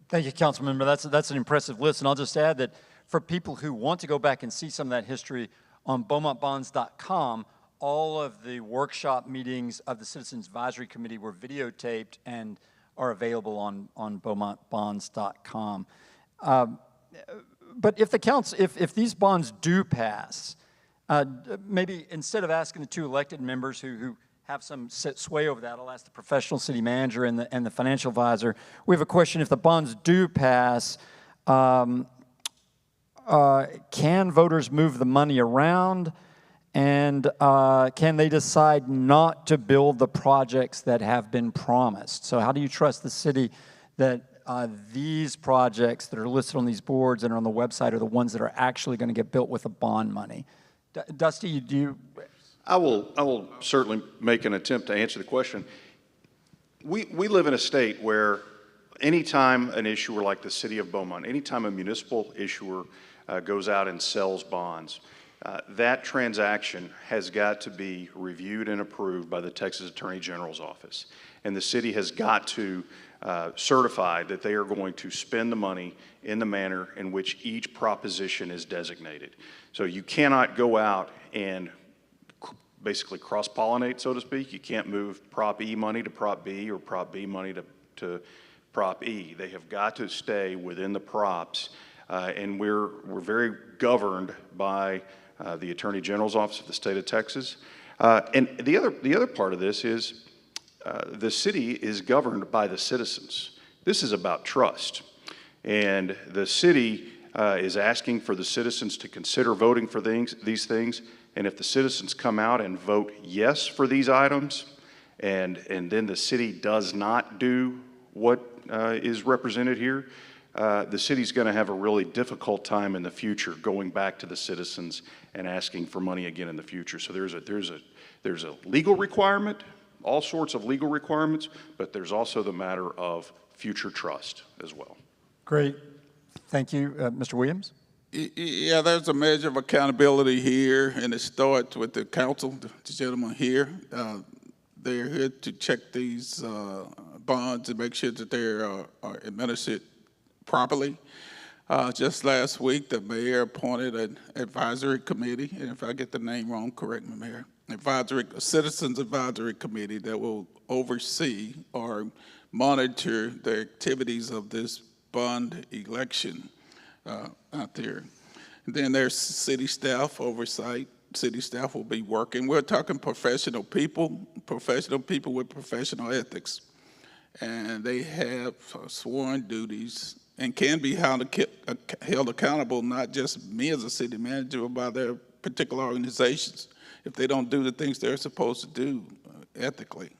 Thank you, Councilmember. That's an impressive list, and I'll just add that for people who want to go back and see some of that history, on BeaumontBonds.com, all of the workshop meetings of the Citizens Advisory Committee were videotaped and are available on BeaumontBonds.com. But if the council, if these bonds do pass, maybe instead of asking the two elected members who have some sway over that, I'll ask the professional city manager and the financial advisor. We have a question: if the bonds do pass, can voters move the money around, and can they decide not to build the projects that have been promised? So how do you trust the city that these projects that are listed on these boards and are on the website are the ones that are actually going to get built with the bond money? Dusty, do you? I will certainly make an attempt to answer the question. We live in a state where anytime an issuer like the city of Beaumont, anytime a municipal issuer goes out and sells bonds, that transaction has got to be reviewed and approved by the Texas Attorney General's office. And the city has got to certify that they are going to spend the money in the manner in which each proposition is designated. So you cannot go out and basically cross-pollinate, so to speak. You can't move Prop E money to Prop B or Prop B money to Prop E. They have got to stay within the props, and we're very governed by the Attorney General's Office of the state of Texas. And the other part of this is the city is governed by the citizens. This is about trust, and the city is asking for the citizens to consider voting for these things. And if the citizens come out and vote yes for these items, and then the city does not do what is represented here, the city's going to have a really difficult time in the future going back to the citizens and asking for money again in the future. So there's a legal requirement, all sorts of legal requirements, but there's also the matter of future trust as well. Great. Thank you. Mr. Williams? Yeah, there's a measure of accountability here, and it starts with the council, the gentleman here. They're here to check these bonds and make sure that they are administered properly. Just last week, the mayor appointed an advisory committee, and if I get the name wrong, correct me, Mayor. Citizens Advisory Committee that will oversee or monitor the activities of this bond election out there. And then there's city staff oversight. City staff will be working. We're talking professional people with professional ethics. And they have sworn duties and can be held accountable, not just me as a city manager, but by their particular organizations. If they don't do the things they're supposed to do ethically,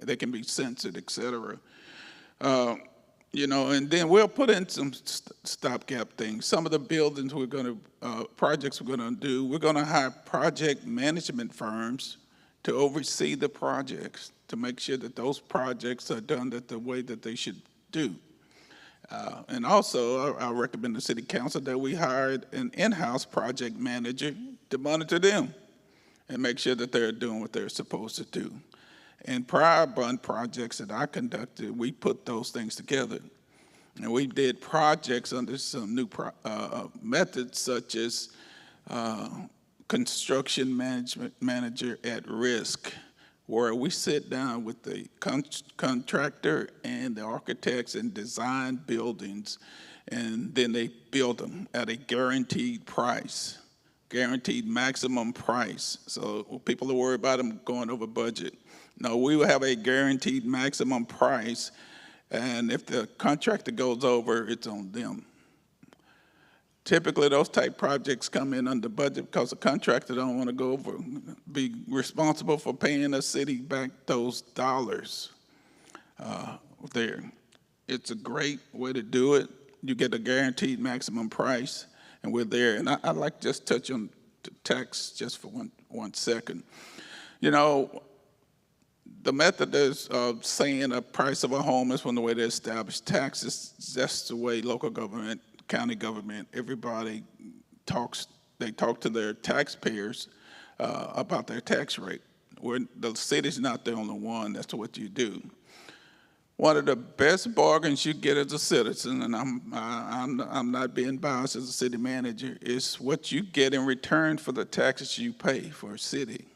they can be censored, et cetera. And then we'll put in some stopgap things. Some of the buildings projects we're going to do, we're going to hire project management firms to oversee the projects, to make sure that those projects are done the way that they should do. And also, I recommend the city council that we hired an in-house project manager to monitor them and make sure that they're doing what they're supposed to do. And prior bond projects that I conducted, we put those things together. And we did projects under some new methods, such as construction manager at risk, where we sit down with the contractor and the architects and design buildings, and then they build them at a guaranteed price, guaranteed maximum price. So people are worried about them going over budget. No, we will have a guaranteed maximum price, and if the contractor goes over, it's on them. Typically, those type projects come in under budget because the contractor don't want to go over, be responsible for paying the city back those dollars there. It's a great way to do it. You get a guaranteed maximum price, and we're there. And I'd like to just touch on the tax just for one second. The method of saying the price of a home is one of the way to establish taxes. That's the way local government, county government, everybody talks. They talk to their taxpayers about their tax rate. The city's not the only one. That's what you do. One of the best bargains you get as a citizen, and I'm not being biased as a city manager, is what you get in return for the taxes you pay for a city.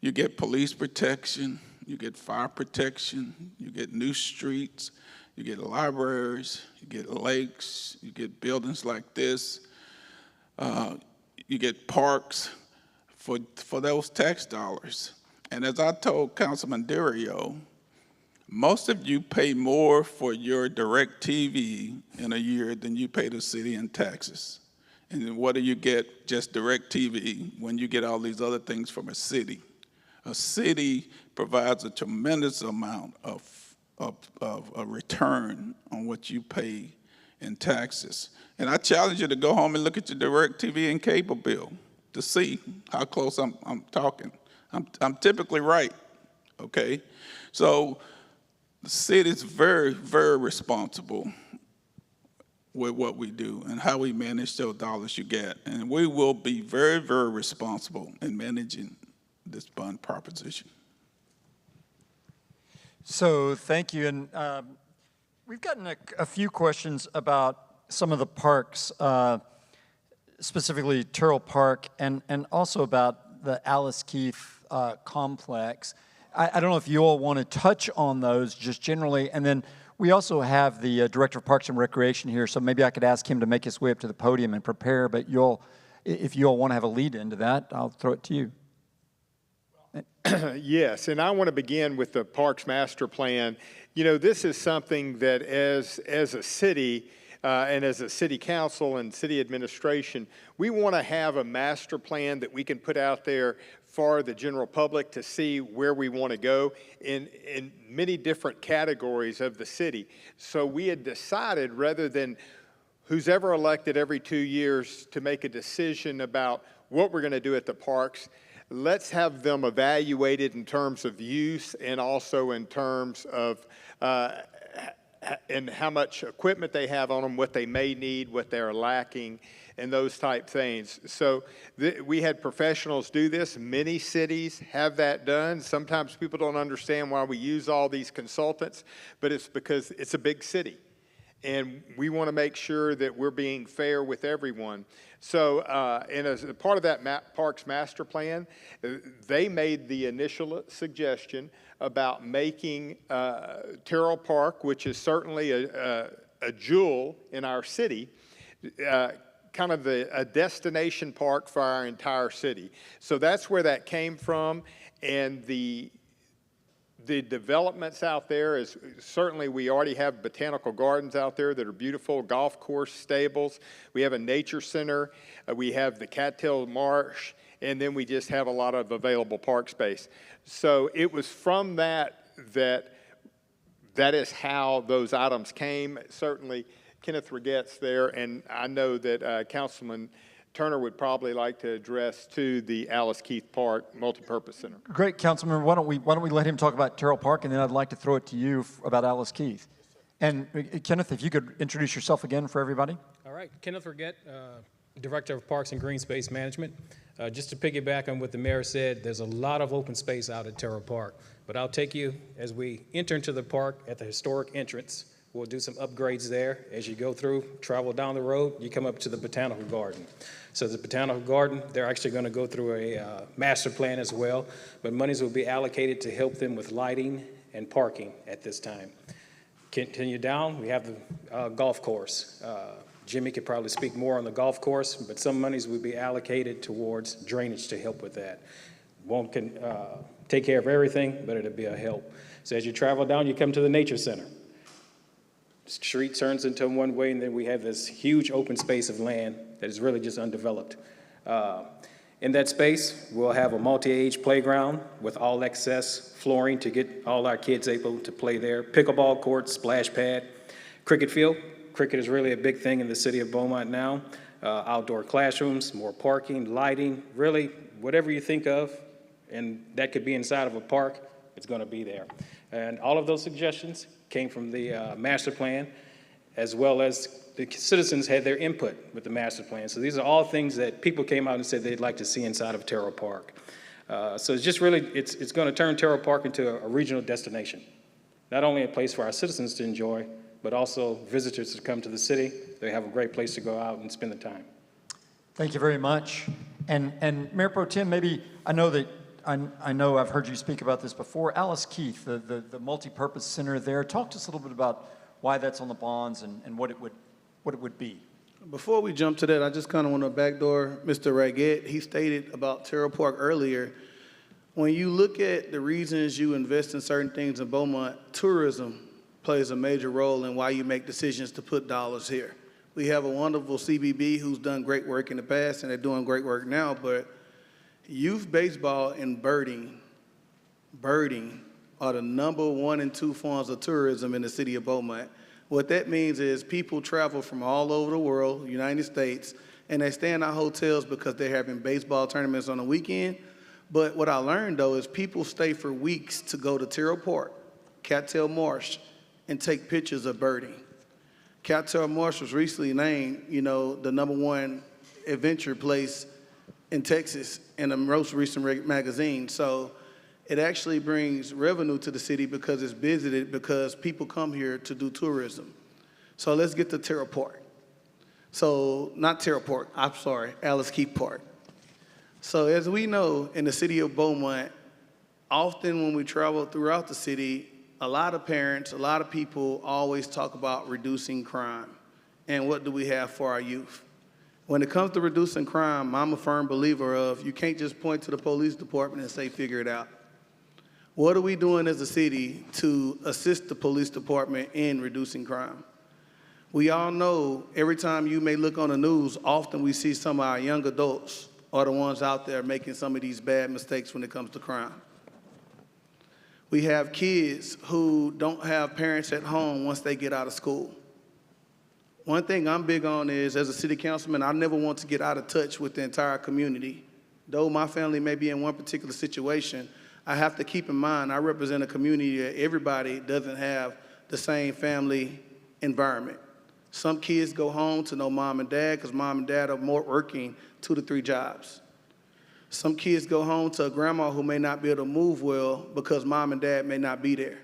You get police protection, you get fire protection, you get new streets, you get libraries, you get lakes, you get buildings like this, you get parks for those tax dollars. And as I told Councilman Dario, most of you pay more for your direct TV in a year than you pay the city in taxes. And then what do you get just direct TV when you get all these other things from a city? A city provides a tremendous amount of a return on what you pay in taxes. And I challenge you to go home and look at your direct TV and cable bill to see how close I'm talking. I'm typically right, okay? So the city is very, very responsible with what we do and how we manage those dollars you get. And we will be very, very responsible in managing this bond proposition. So thank you. And we've gotten a few questions about some of the parks, specifically Terrell Park, and also about the Alice Keith complex. I don't know if you all want to touch on those just generally, and then we also have the Director of Parks and Recreation here, so maybe I could ask him to make his way up to the podium and prepare, but if you all want to have a lead into that, I'll throw it to you. Yes, and I want to begin with the Parks Master Plan. You know, this is something that as a city and as a city council and city administration, we want to have a master plan that we can put out there for the general public to see where we want to go in many different categories of the city. So we had decided, rather than who's ever elected every 2 years to make a decision about what we're going to do at the parks, let's have them evaluated in terms of use and also in terms of and how much equipment they have on them, what they may need, what they're lacking, and those type things. So we had professionals do this. Many cities have that done. Sometimes people don't understand why we use all these consultants, but it's because it's a big city. And we want to make sure that we're being fair with everyone. So, and as a part of that Parks Master Plan, they made the initial suggestion about making Terrell Park, which is certainly a jewel in our city, kind of a destination park for our entire city. So that's where that came from, and the developments out there is certainly, we already have botanical gardens out there that are beautiful, golf course, stables. We have a nature center. We have the Cattail Marsh, and then we just have a lot of available park space. So it was from that is how those items came. Certainly, Kenneth Regette's there, and I know that Councilman Turner would probably like to address to the Alice Keith Park Multipurpose Center. Great, Councilman. Why don't we let him talk about Terrell Park, and then I'd like to throw it to you about Alice Keith. And Kenneth, if you could introduce yourself again for everybody. All right, Kenneth Regette, Director of Parks and Green Space Management. Just to piggyback on what the mayor said, there's a lot of open space out at Terrell Park, but I'll take you as we enter into the park at the historic entrance. We'll do some upgrades there. As you go through, travel down the road, you come up to the Botanical Garden. So the Botanical Garden, they're actually going to go through a master plan as well, but monies will be allocated to help them with lighting and parking at this time. Continue down, we have the golf course. Jimmy could probably speak more on the golf course, but some monies will be allocated towards drainage to help with that. Won't take care of everything, but it'll be a help. So as you travel down, you come to the Nature Center. Street turns into one way, and then we have this huge open space of land that is really just undeveloped. In that space, we'll have a multi-age playground with all access flooring to get all our kids able to play there. Pickleball courts, splash pad, cricket field. Cricket is really a big thing in the city of Beaumont now. Outdoor classrooms, more parking, lighting, really whatever you think of, and that could be inside of a park, it's going to be there. And all of those suggestions came from the master plan, as well as the citizens had their input with the master plan. So these are all things that people came out and said they'd like to see inside of Terrell Park. So it's just really, it's going to turn Terrell Park into a regional destination. Not only a place for our citizens to enjoy, but also visitors to come to the city. They have a great place to go out and spend the time. Thank you very much. And Mayor Pro Tem, maybe, I know that I know I've heard you speak about this before. Alice Keith, the multi-purpose center there. Talk to us a little bit about why that's on the bonds and what it would be. Before we jump to that, I just kind of want to backdoor Mr. Raggett. He stated about Terrell Park earlier. When you look at the reasons you invest in certain things in Beaumont, tourism plays a major role in why you make decisions to put dollars here. We have a wonderful CBB who's done great work in the past, and they're doing great work now, but youth baseball and birding are the number 1 and 2 forms of tourism in the city of Beaumont. What that means is people travel from all over the world, United States, and they stay in our hotels because they're having baseball tournaments on the weekend. But what I learned, though, is people stay for weeks to go to Terrell Park, Cattail Marsh, and take pictures of birding. Cattail Marsh was recently named, the number 1 adventure place in Texas in the most recent magazine. So it actually brings revenue to the city because it's visited, because people come here to do tourism. So let's get to Terrell Park. So, not Terrell Park, I'm sorry, Alice Keith Park. So as we know, in the city of Beaumont, often when we travel throughout the city, a lot of parents, a lot of people always talk about reducing crime. And what do we have for our youth? When it comes to reducing crime, I'm a firm believer of you can't just point to the police department and say, figure it out. What are we doing as a city to assist the police department in reducing crime? We all know every time you may look on the news, often we see some of our young adults are the ones out there making some of these bad mistakes when it comes to crime. We have kids who don't have parents at home once they get out of school. One thing I'm big on is, as a city councilman, I never want to get out of touch with the entire community. Though my family may be in one particular situation, I have to keep in mind I represent a community that everybody doesn't have the same family environment. Some kids go home to no mom and dad because mom and dad are more working 2 to 3 jobs. Some kids go home to a grandma who may not be able to move well because mom and dad may not be there.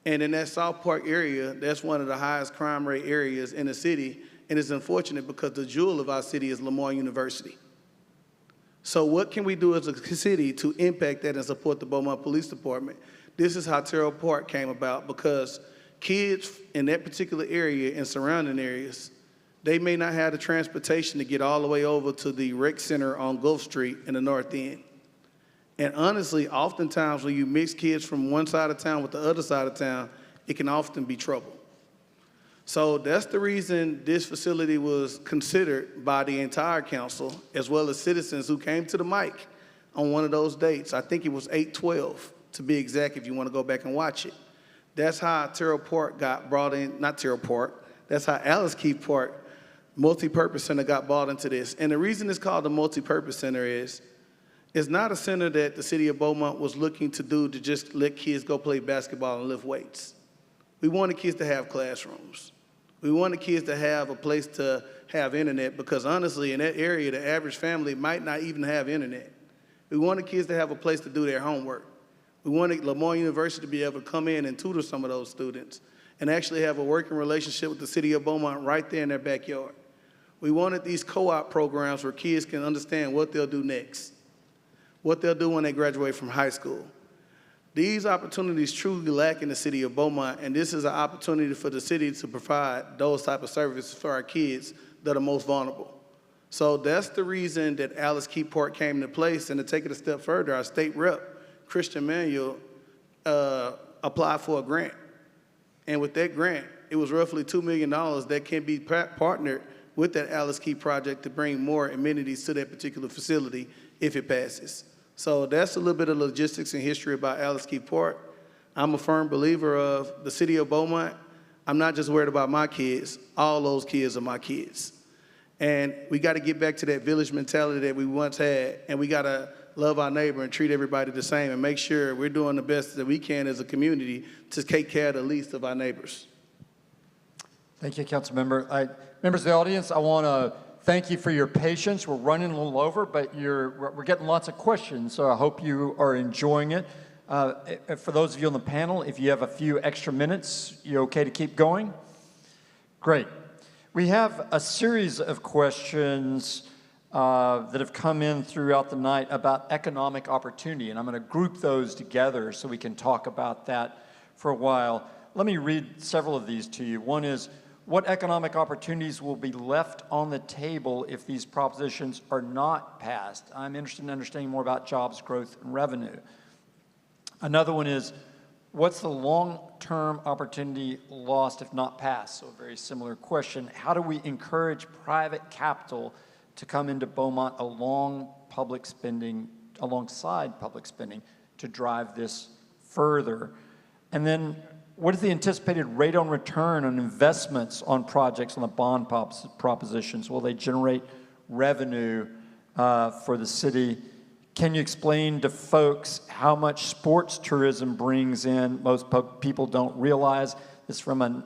And in that South Park area, that's one of the highest crime rate areas in the city, and it's unfortunate because the jewel of our city is Lamar University. So what can we do as a city to impact that and support the Beaumont Police Department? This is how Terrell Park came about, because kids in that particular area and surrounding areas, they may not have the transportation to get all the way over to the rec center on Gulf Street in the North End. And honestly, oftentimes when you mix kids from one side of town with the other side of town, it can often be trouble. So that's the reason this facility was considered by the entire council, as well as citizens who came to the mic on one of those dates. I think it was 8/12, to be exact, if you want to go back and watch it. That's how Terrell Park got brought in, not Terrell Park, that's how Alice Keith Park Multi-Purpose Center got brought into this. And the reason it's called the Multi-Purpose Center is, it's not a center that the city of Beaumont was looking to do to just let kids go play basketball and lift weights. We wanted kids to have classrooms. We wanted kids to have a place to have internet, because honestly, in that area, the average family might not even have internet. We wanted kids to have a place to do their homework. We wanted Lamar University to be able to come in and tutor some of those students and actually have a working relationship with the city of Beaumont right there in their backyard. We wanted these co-op programs where kids can understand what they'll do next, what they'll do when they graduate from high school. These opportunities truly lack in the city of Beaumont, and this is an opportunity for the city to provide those type of services for our kids that are most vulnerable. So that's the reason that Alice Keith Park came into place. And to take it a step further, our state rep, Christian Manuel, applied for a grant. And with that grant, it was roughly $2 million that can be partnered with that Alice Keith project to bring more amenities to that particular facility if it passes. So that's a little bit of logistics and history about Alice Keith Park. I'm a firm believer of the city of Beaumont. I'm not just worried about my kids. All those kids are my kids. And we got to get back to that village mentality that we once had, and we got to love our neighbor and treat everybody the same and make sure we're doing the best that we can as a community to take care of the least of our neighbors. Thank you, Councilmember. Members of the audience, I want to thank you for your patience. We're running a little over, but we're getting lots of questions, so I hope you are enjoying it. For those of you on the panel, if you have a few extra minutes, you okay to keep going? Great. We have a series of questions that have come in throughout the night about economic opportunity, and I'm going to group those together so we can talk about that for a while. Let me read several of these to you. One is, what economic opportunities will be left on the table if these propositions are not passed? I'm interested in understanding more about jobs, growth, and revenue. Another one is, what's the long-term opportunity lost if not passed? So a very similar question. How do we encourage private capital to come into Beaumont alongside public spending to drive this further? And then what is the anticipated rate on return on investments on projects on the bond propositions? Will they generate revenue for the city? Can you explain to folks how much sports tourism brings in? Most people don't realize this from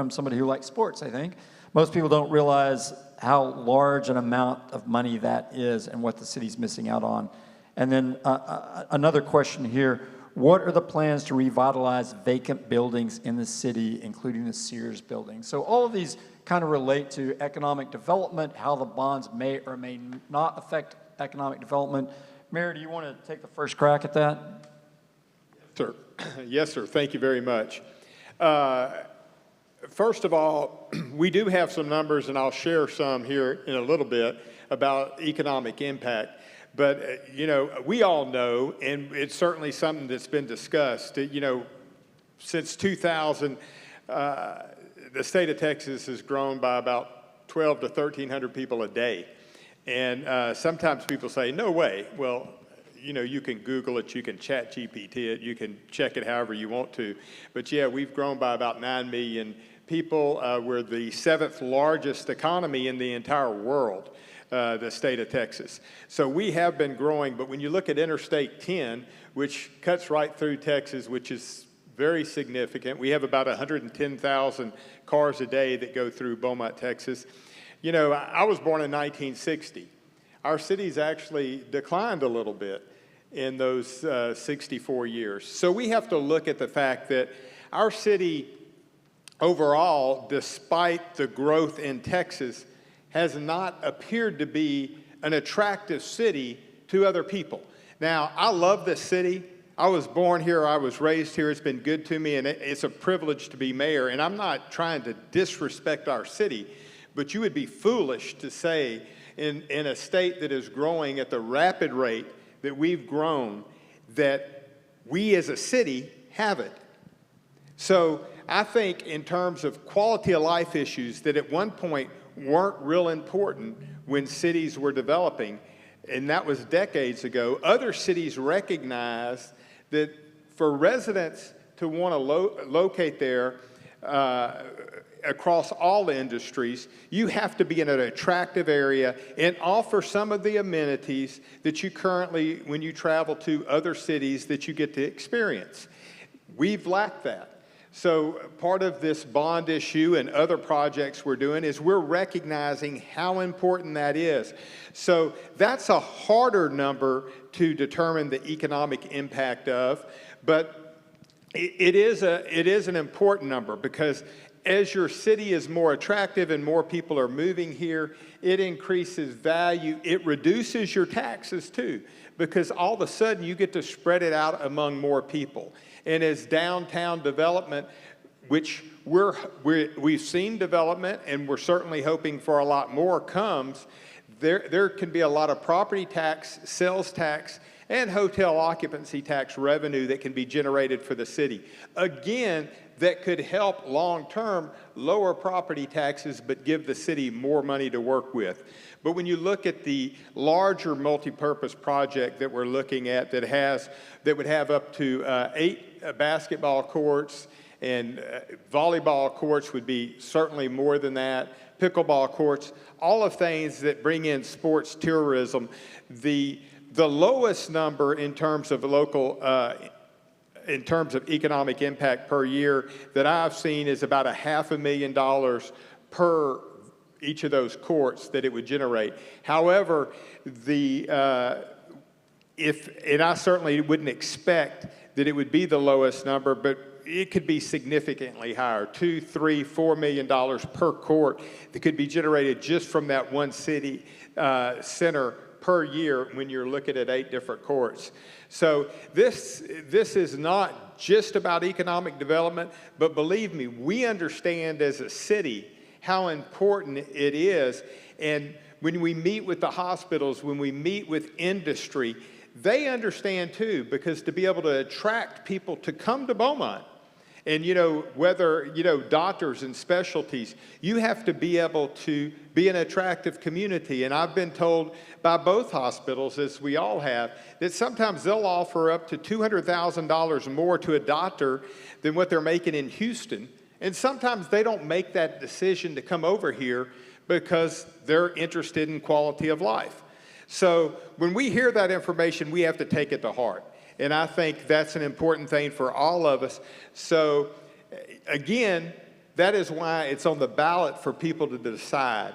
somebody who likes sports, I think. Most people don't realize how large an amount of money that is and what the city's missing out on. And then another question here, what are the plans to revitalize vacant buildings in the city, including the Sears building? So all of these kind of relate to economic development, how the bonds may or may not affect economic development. Mayor, do you want to take the first crack at that? Sir. Yes, sir. Thank you very much. First of all, we do have some numbers, and I'll share some here in a little bit about economic impact. But, you know, we all know, and it's certainly something that's been discussed, that, you know, since 2000, the state of Texas has grown by about 1,200 to 1,300 people a day. And sometimes people say, no way. Well, you know, you can Google it, you can chat GPT it, you can check it however you want to. But yeah, we've grown by about 9 million people. We're the 7th largest economy in the entire world, the state of Texas. So we have been growing, but when you look at Interstate 10, which cuts right through Texas, which is very significant, we have about 110,000 cars a day that go through Beaumont, Texas. You know, I was born in 1960. Our city's actually declined a little bit in those 64 years. So we have to look at the fact that our city overall, despite the growth in Texas, has not appeared to be an attractive city to other people. Now, I love this city. I was born here, I was raised here, it's been good to me, and it's a privilege to be mayor, and I'm not trying to disrespect our city, but you would be foolish to say in a state that is growing at the rapid rate that we've grown, that we as a city haven't. So I think in terms of quality of life issues that at one point weren't real important when cities were developing, and that was decades ago, other cities recognized that for residents to want to locate there across all industries, you have to be in an attractive area and offer some of the amenities that you currently, when you travel to other cities, that you get to experience. We've lacked that. So part of this bond issue and other projects we're doing is we're recognizing how important that is. So that's a harder number to determine the economic impact of, but it is an important number because as your city is more attractive and more people are moving here, it increases value. It reduces your taxes too, because all of a sudden you get to spread it out among more people. And as downtown development, which we've seen development and we're certainly hoping for a lot more comes, there can be a lot of property tax, sales tax, and hotel occupancy tax revenue that can be generated for the city. Again, that could help long-term lower property taxes but give the city more money to work with. But when you look at the larger multi-purpose project that we're looking at that would have up to 8 basketball courts, and volleyball courts would be certainly more than that, pickleball courts, all of things that bring in sports tourism. The lowest number in terms of in terms of economic impact per year that I've seen is about $500,000 per each of those courts that it would generate. However, and I certainly wouldn't expect that it would be the lowest number, but it could be significantly higher, $2, $3, $4 million per court that could be generated just from that one city center per year when you're looking at 8 different courts. So this is not just about economic development, but believe me, we understand as a city how important it is. And when we meet with the hospitals, when we meet with industry, they understand too, because to be able to attract people to come to Beaumont, and whether, doctors and specialties, you have to be able to be an attractive community. And I've been told by both hospitals, as we all have, that sometimes they'll offer up to $200,000 more to a doctor than what they're making in Houston. And sometimes they don't make that decision to come over here because they're interested in quality of life. So when we hear that information, we have to take it to heart. And I think that's an important thing for all of us. So again, that is why it's on the ballot for people to decide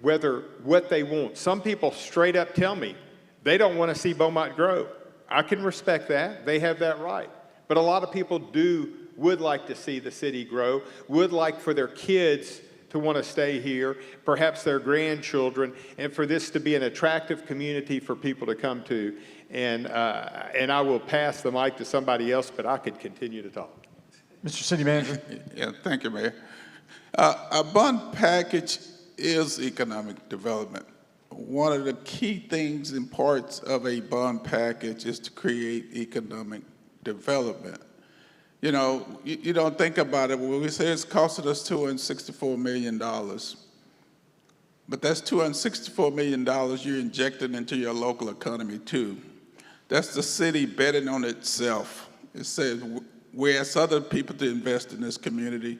what they want. Some people straight up tell me they don't want to see Beaumont grow. I can respect that. They have that right. But a lot of people would like to see the city grow, would like for their kids to want to stay here, perhaps their grandchildren, and for this to be an attractive community for people to come to. And I will pass the mic to somebody else, but I could continue to talk. Mr. City Manager. Yeah, thank you, Mayor. A bond package is economic development. One of the key things and parts of a bond package is to create economic development. You don't think about it. When we say it's costing us $264 million, but that's $264 million you're injecting into your local economy too. That's the city betting on itself. It says, we ask other people to invest in this community.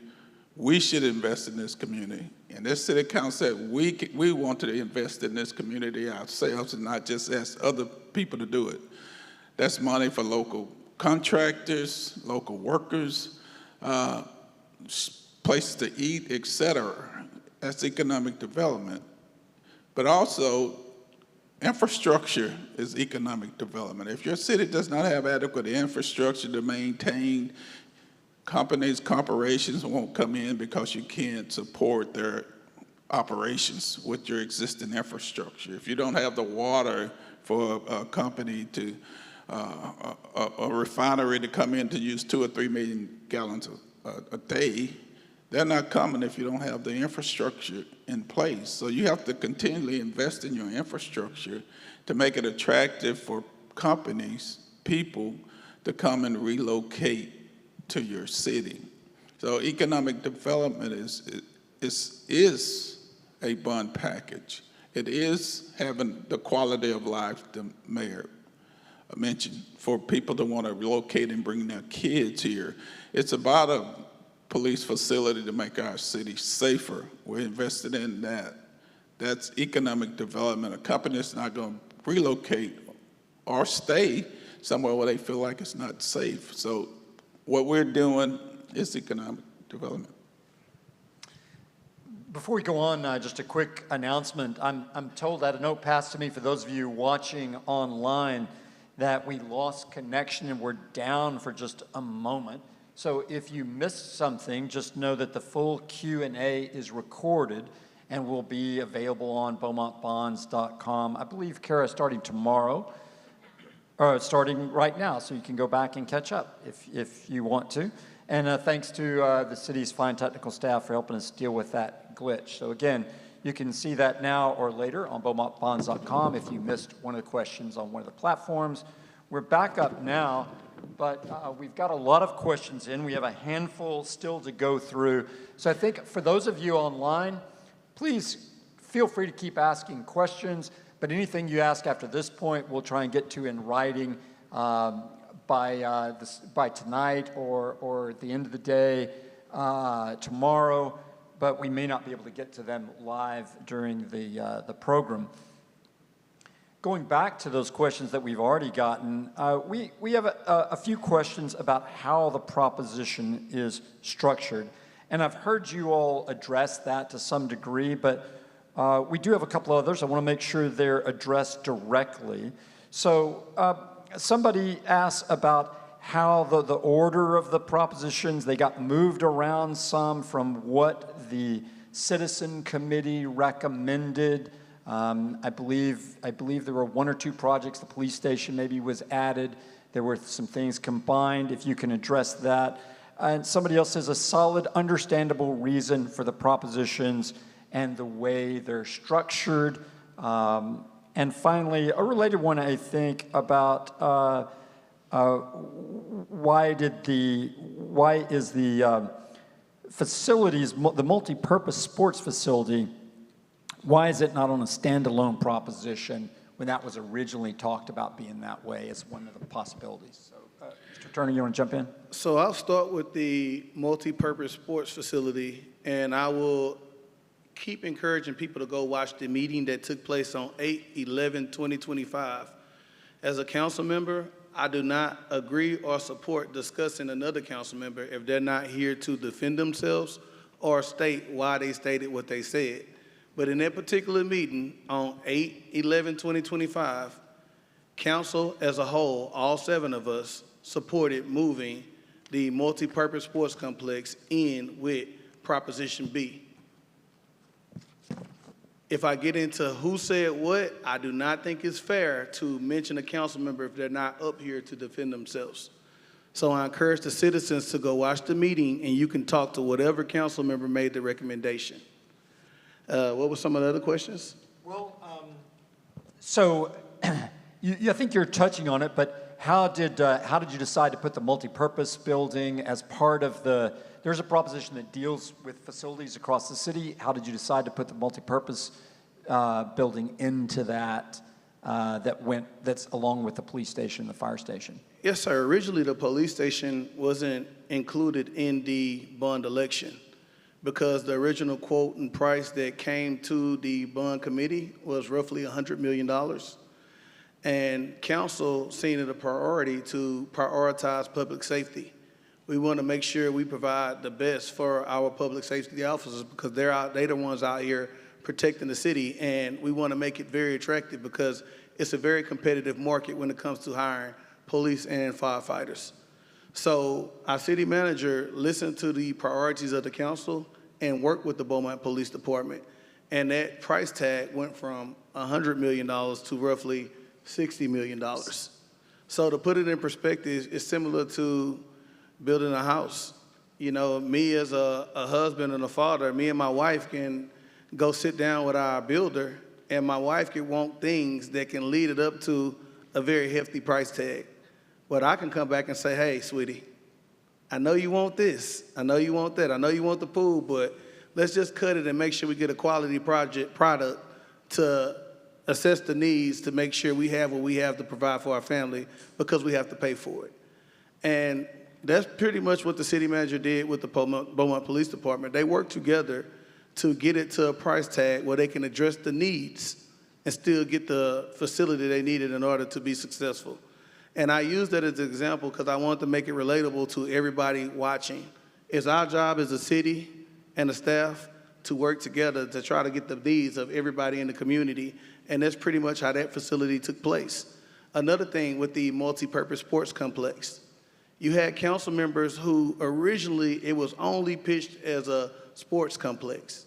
We should invest in this community. And this city council said, we want to invest in this community ourselves and not just ask other people to do it. That's money for local contractors, local workers, places to eat, etc. That's economic development. But also, infrastructure is economic development. If your city does not have adequate infrastructure to maintain, corporations won't come in because you can't support their operations with your existing infrastructure. If you don't have the water for a company to a refinery to come in to use 2 or 3 million gallons a day, they're not coming if you don't have the infrastructure in place. So you have to continually invest in your infrastructure to make it attractive for companies, people to come and relocate to your city. So economic development is a bond package. It is having the quality of life the mayor mentioned for people to want to relocate and bring their kids here. It's about a police facility to make our city safer. We're invested in that. That's economic development. A company that's not going to relocate or stay somewhere where they feel like it's not safe. So what we're doing is economic development. Before we go on, just a quick announcement. I'm told that a note passed to me for those of you watching online that we lost connection and we're down for just a moment. So if you missed something, just know that the full Q&A is recorded and will be available on Beaumont-Bonds.com. I believe, Kara, starting tomorrow, or starting right now, so you can go back and catch up if you want to. And thanks to the city's fine technical staff for helping us deal with that glitch. So again, you can see that now or later on Beaumont-Bonds.com if you missed one of the questions on one of the platforms. We're back up now, but we've got a lot of questions in. We have a handful still to go through. So I think for those of you online, please feel free to keep asking questions, but anything you ask after this point, we'll try and get to in writing by tonight or at the end of the day tomorrow, but we may not be able to get to them live during the program. Going back to those questions that we've already gotten, we have a few questions about how the proposition is structured. And I've heard you all address that to some degree, but we do have a couple others. I want to make sure they're addressed directly. So somebody asked about how the order of the propositions, they got moved around some from what the citizen committee recommended. I believe there were one or two projects. The police station maybe was added. There were some things combined, if you can address that. And somebody else says a solid, understandable reason for the propositions and the way they're structured. And finally, a related one, I think, about why is the facilities, the multi-purpose sports facility, why is it not on a standalone proposition when that was originally talked about being that way as one of the possibilities? So, Mr. Turner, you want to jump in? So I'll start with the multi-purpose sports facility, and I will keep encouraging people to go watch the meeting that took place on 8/11/2025. As a council member, I do not agree or support discussing another council member if they're not here to defend themselves or state why they stated what they said. But in that particular meeting on 8/11/2025, council as a whole, all 7 of us, supported moving the multi-purpose sports complex in with Proposition B. If I get into who said what, I do not think it's fair to mention a council member if they're not up here to defend themselves. So I encourage the citizens to go watch the meeting, and you can talk to whatever council member made the recommendation. What were some of the other questions? Well, so I think you're touching on it, but how did you decide to put the multipurpose building as part of there's a proposition that deals with facilities across the city. How did you decide to put the multipurpose building into that, that's along with the police station, the fire station? Yes, sir. Originally, the police station wasn't included in the bond election because the original quote and price that came to the bond committee was roughly $100 million. And council seen it a priority to prioritize public safety. We want to make sure we provide the best for our public safety officers because they're the ones out here protecting the city, and we want to make it very attractive because it's a very competitive market when it comes to hiring police and firefighters. So our city manager listened to the priorities of the council and worked with the Beaumont Police Department, and that price tag went from $100 million to roughly $60 million. So to put it in perspective, it's similar to building a house. You know, me as a husband and a father, me and my wife can go sit down with our builder, and my wife can want things that can lead it up to a very hefty price tag. But I can come back and say, hey, sweetie, I know you want this. I know you want that. I know you want the pool, but let's just cut it and make sure we get a quality product to assess the needs to make sure we have what we have to provide for our family because we have to pay for it. And that's pretty much what the city manager did with the Beaumont Police Department. They worked together to get it to a price tag where they can address the needs and still get the facility they needed in order to be successful. And I use that as an example because I want to make it relatable to everybody watching. It's our job as a city and the staff to work together to try to get the needs of everybody in the community, and that's pretty much how that facility took place. Another thing with the multi-purpose sports complex, you had council members who originally it was only pitched as a sports complex.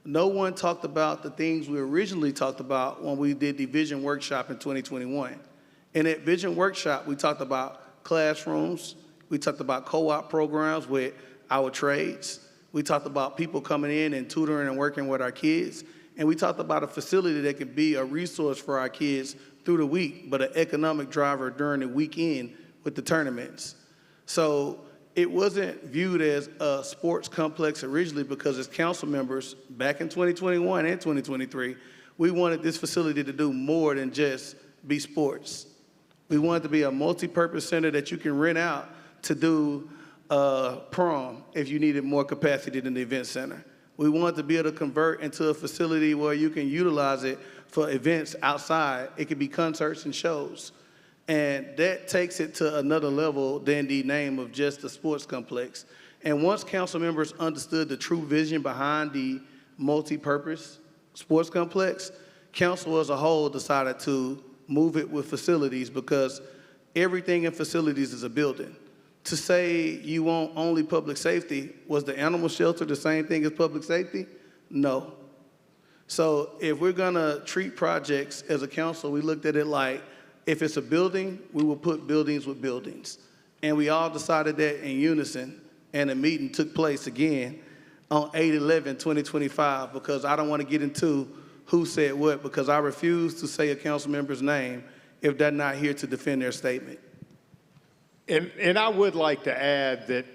No one talked about the things we originally talked about when we did the vision workshop in 2021. In that vision workshop, we talked about classrooms, we talked about co-op programs with our trades, we talked about people coming in and tutoring and working with our kids, and we talked about a facility that could be a resource for our kids through the week, but an economic driver during the weekend with the tournaments. So it wasn't viewed as a sports complex originally because as council members back in 2021 and 2023, we wanted this facility to do more than just be sports. We wanted to be a multi-purpose center that you can rent out to do prom if you needed more capacity than the event center. We wanted to be able to convert into a facility where you can utilize it for events outside. It could be concerts and shows. And that takes it to another level than the name of just the sports complex. And once council members understood the true vision behind the multi-purpose sports complex, council as a whole decided to move it with facilities because everything in facilities is a building. To say you want only public safety, was the animal shelter the same thing as public safety? No. So if we're gonna treat projects as a council, we looked at it like, if it's a building, we will put buildings with buildings. And we all decided that in unison, and a meeting took place again on 8/11/2025, because I don't want to get into who said what, because I refuse to say a council member's name if they're not here to defend their statement. And I would like to add that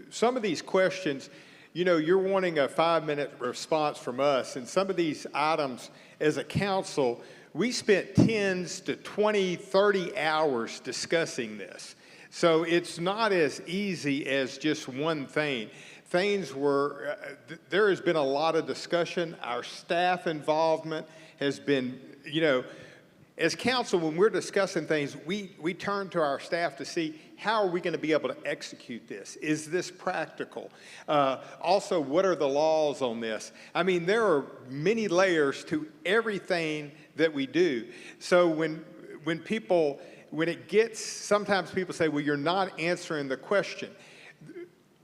some of these questions, you know, you're wanting a 5-minute response from us, and some of these items as a council, we spent 10 to 20, 30 hours discussing this. So it's not as easy as just one thing. Things were, there has been a lot of discussion. Our staff involvement has been, you know, as council, when we're discussing things, we turn to our staff to see how are we going to be able to execute this? Is this practical? Also, what are the laws on this? I mean, there are many layers to everything that we do. So when it gets, sometimes people say, well, you're not answering the question.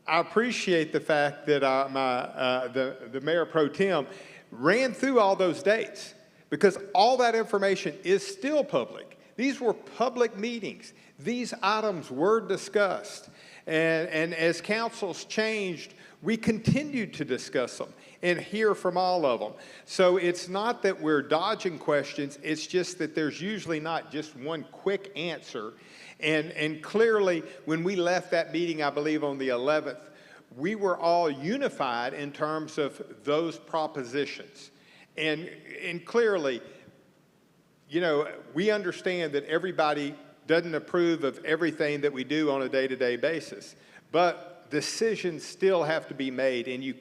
I appreciate the fact that the Mayor Pro Tem ran through all those dates, because all that information is still public. These were public meetings. These items were discussed. And as councils changed, we continued to discuss them and hear from all of them. So it's not that we're dodging questions, it's just that there's usually not just one quick answer. And clearly, when we left that meeting, I believe on the 11th, we were all unified in terms of those propositions. And clearly, you know, we understand that everybody doesn't approve of everything that we do on a day-to-day basis, but decisions still have to be made, and you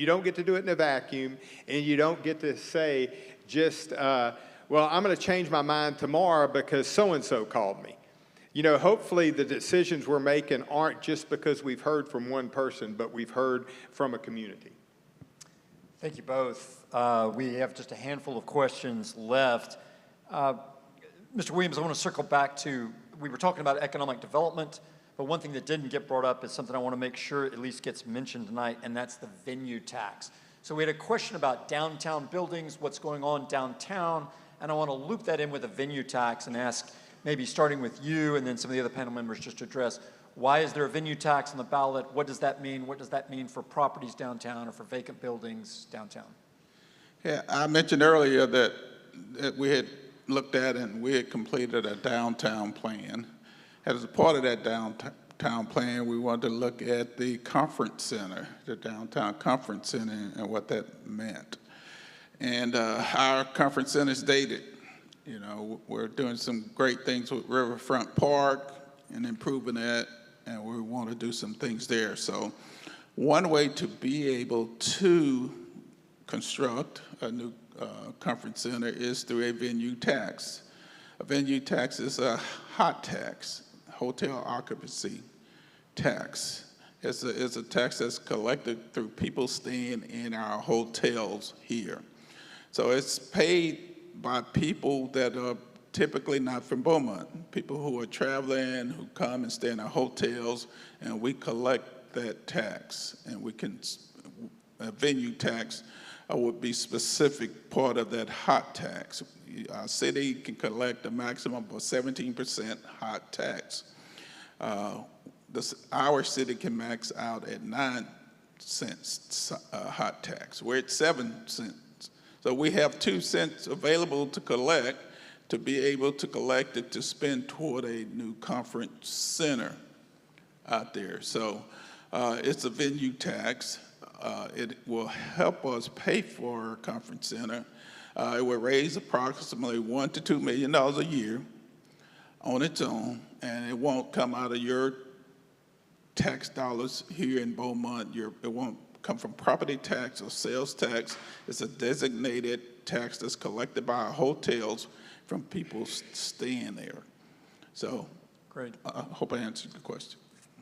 don't get to do it in a vacuum, and you don't get to say just, well, I'm going to change my mind tomorrow because so-and-so called me. You know, hopefully the decisions we're making aren't just because we've heard from one person, but we've heard from a community. Thank you both. We have just a handful of questions left. Mr. Williams, I want to circle back to, we were talking about economic development, but one thing that didn't get brought up is something I want to make sure at least gets mentioned tonight, and that's the venue tax. So we had a question about downtown buildings, what's going on downtown, and I want to loop that in with a venue tax and ask, maybe starting with you and then some of the other panel members, just to address, why is there a venue tax on the ballot? What does that mean? What does that mean for properties downtown or for vacant buildings downtown? Yeah, I mentioned earlier that we had looked at and we had completed a downtown plan. As a part of that downtown plan, we wanted to look at the conference center, the downtown conference center, and what that meant. And our conference center is dated. You know, we're doing some great things with Riverfront Park and improving that, and we want to do some things there. So one way to be able to construct a new conference center is through a venue tax. A venue tax is a hot tax, hotel occupancy tax. It's a tax that's collected through people staying in our hotels here. So it's paid by people that are typically not from Beaumont, people who are traveling, who come and stay in our hotels, and we collect that tax. And we can, a venue tax would be specific part of that hot tax. Our city can collect a maximum of 17% hot tax. Our city can max out at 9 cents hot tax. We're at 7 cents. So we have 2 cents available to collect, to be able to collect it to spend toward a new conference center out there. So it's a venue tax. It will help us pay for our conference center. It will raise approximately $1 to $2 million a year on its own, and it won't come out of your tax dollars here in Beaumont. It won't come from property tax or sales tax. It's a designated tax that's collected by our hotels from people staying there. So great. I hope I answered the question.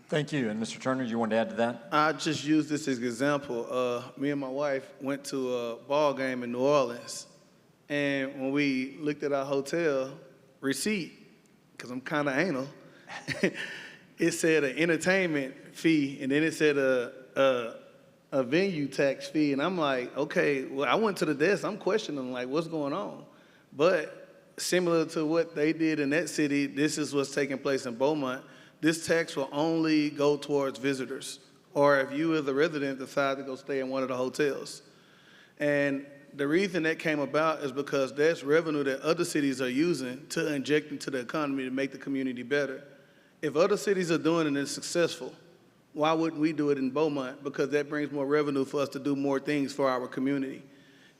Thank you. And Mr. Turner, you want to add to that? I just use this as an example. Me and my wife went to a ball game in New Orleans, and when we looked at our hotel receipt, because I'm kind of anal, it said an entertainment fee, and then it said a venue tax fee, and I'm like, okay, well, I went to the desk, I'm questioning, like, what's going on? But similar to what they did in that city, this is what's taking place in Beaumont. This tax will only go towards visitors, or if you as a resident decide to go stay in one of the hotels. And the reason that came about is because that's revenue that other cities are using to inject into the economy to make the community better. If other cities are doing it and it's successful, why wouldn't we do it in Beaumont? Because that brings more revenue for us to do more things for our community.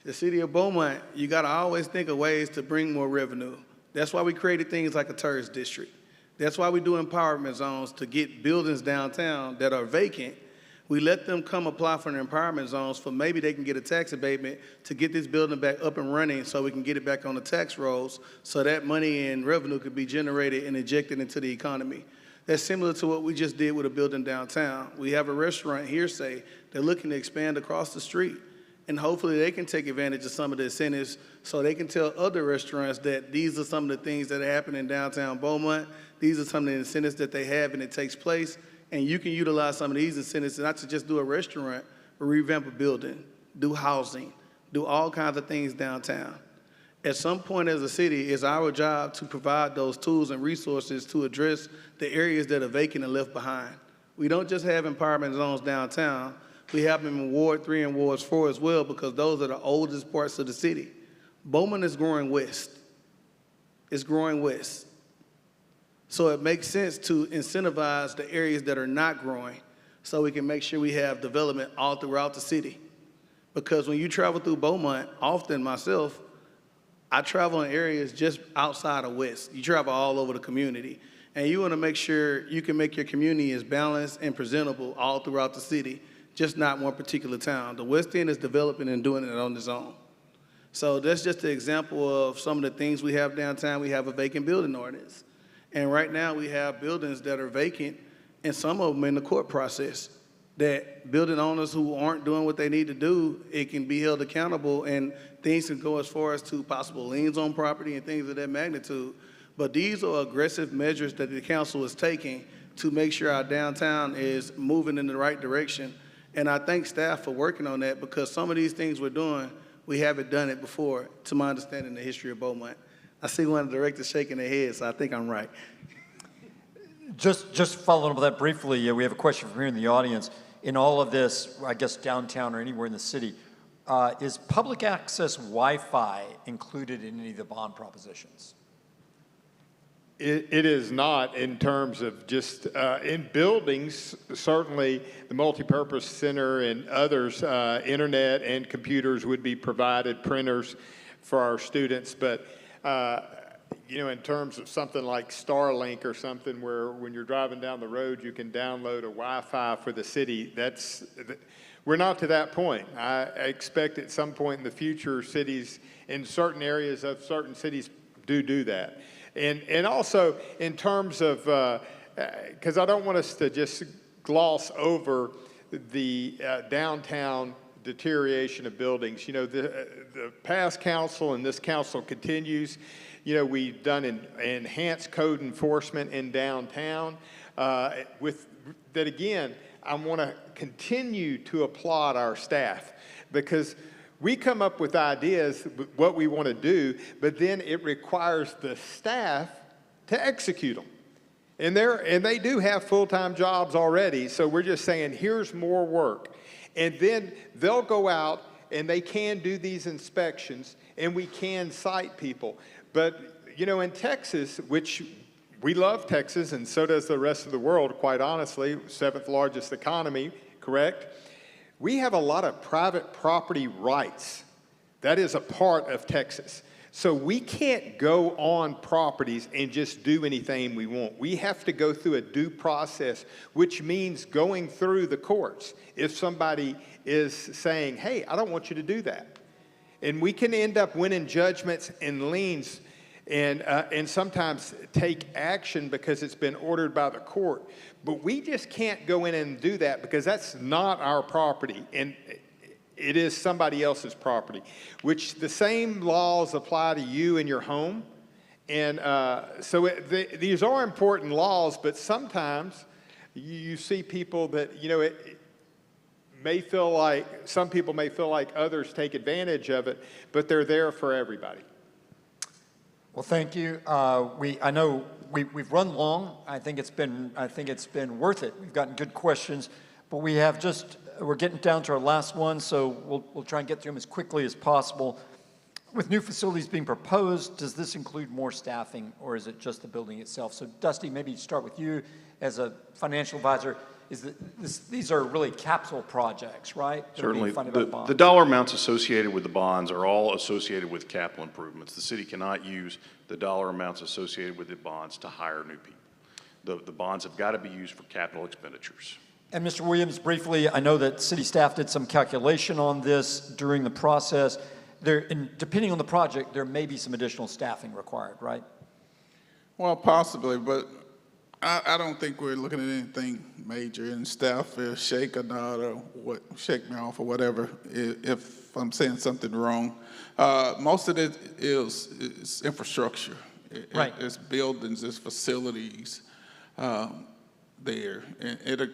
The city of Beaumont, you gotta always think of ways to bring more revenue. That's why we created things like a tourist district. That's why we do empowerment zones to get buildings downtown that are vacant. We let them come apply for the empowerment zones for maybe they can get a tax abatement to get this building back up and running so we can get it back on the tax rolls so that money and revenue could be generated and injected into the economy. That's similar to what we just did with a building downtown. We have a restaurant, Hearsay, they're looking to expand across the street. And hopefully they can take advantage of some of the incentives so they can tell other restaurants that these are some of the things that happen in downtown Beaumont. These are some of the incentives that they have and it takes place. And you can utilize some of these incentives not to just do a restaurant, but revamp a building, do housing, do all kinds of things downtown. At some point as a city, it's our job to provide those tools and resources to address the areas that are vacant and left behind. We don't just have empowerment zones downtown, we have them in Ward 3 and Ward 4 as well because those are the oldest parts of the city. Beaumont is growing west. It's growing west. So it makes sense to incentivize the areas that are not growing so we can make sure we have development all throughout the city. Because when you travel through Beaumont, often myself, I travel in areas just outside of West. You travel all over the community. And you want to make sure you can make your community as balanced and presentable all throughout the city, just not one particular town. The West End is developing and doing it on its own. So that's just an example of some of the things we have downtown. We have a vacant building ordinance. And right now we have buildings that are vacant and some of them in the court process that building owners who aren't doing what they need to do, it can be held accountable and things can go as far as to possible liens on property and things of that magnitude. But these are aggressive measures that the council is taking to make sure our downtown is moving in the right direction. And I thank staff for working on that because some of these things we're doing, we haven't done it before, to my understanding, in the history of Beaumont. I see one of the directors shaking their head, so I think I'm right. Just following up with that briefly, we have a question from here in the audience. In all of this, I guess downtown or anywhere in the city, is public access Wi-Fi included in any of the bond propositions? It is not in terms of just in buildings. Certainly, the multipurpose center and others, internet and computers would be provided, printers for our students. But you know, in terms of something like Starlink or something, where when you're driving down the road, you can download a Wi-Fi for the city. We're not to that point. I expect at some point in the future, cities in certain areas of certain cities do that. And also in terms of, because I don't want us to just gloss over the downtown deterioration of buildings. You know, the past council and this council continues. You know, we've done enhanced code enforcement in downtown. With that, again, I want to continue to applaud our staff because we come up with ideas, what we want to do, but then it requires the staff to execute them. And they do have full-time jobs already, so we're just saying, here's more work. And then they'll go out and they can do these inspections and we can cite people. But, you know, in Texas, which we love Texas and so does the rest of the world, quite honestly, 7th largest economy, correct? We have a lot of private property rights. That is a part of Texas. So we can't go on properties and just do anything we want. We have to go through a due process, which means going through the courts. If somebody is saying, hey, I don't want you to do that. And we can end up winning judgments and liens and sometimes take action because it's been ordered by the court. But we just can't go in and do that because that's not our property, and it is somebody else's property, which the same laws apply to you and your home And so these are important laws, but sometimes you see people that, you know, it may feel like, some people may feel like others take advantage of it, but they're there for everybody. Well, thank you. I know we've run long. I think it's been worth it. We've gotten good questions, but we're getting down to our last one, so we'll try and get through them as quickly as possible. With new facilities being proposed, does this include more staffing, or is it just the building itself? So, Dusty, maybe start with you as a financial advisor. These are really capital projects, right? That are being Certainly. funded by bonds. The dollar amounts associated with the bonds are all associated with capital improvements. The city cannot use the dollar amounts associated with the bonds to hire new people. The bonds have got to be used for capital expenditures. And Mr. Williams, briefly, I know that city staff did some calculation on this during the process. Depending on the project, there may be some additional staffing required, right? Well, possibly, but I don't think we're looking at anything major, and staff will shake or not, or shake me off or whatever if I'm saying something wrong. Most of it is infrastructure. Right. It's buildings, it's facilities there. And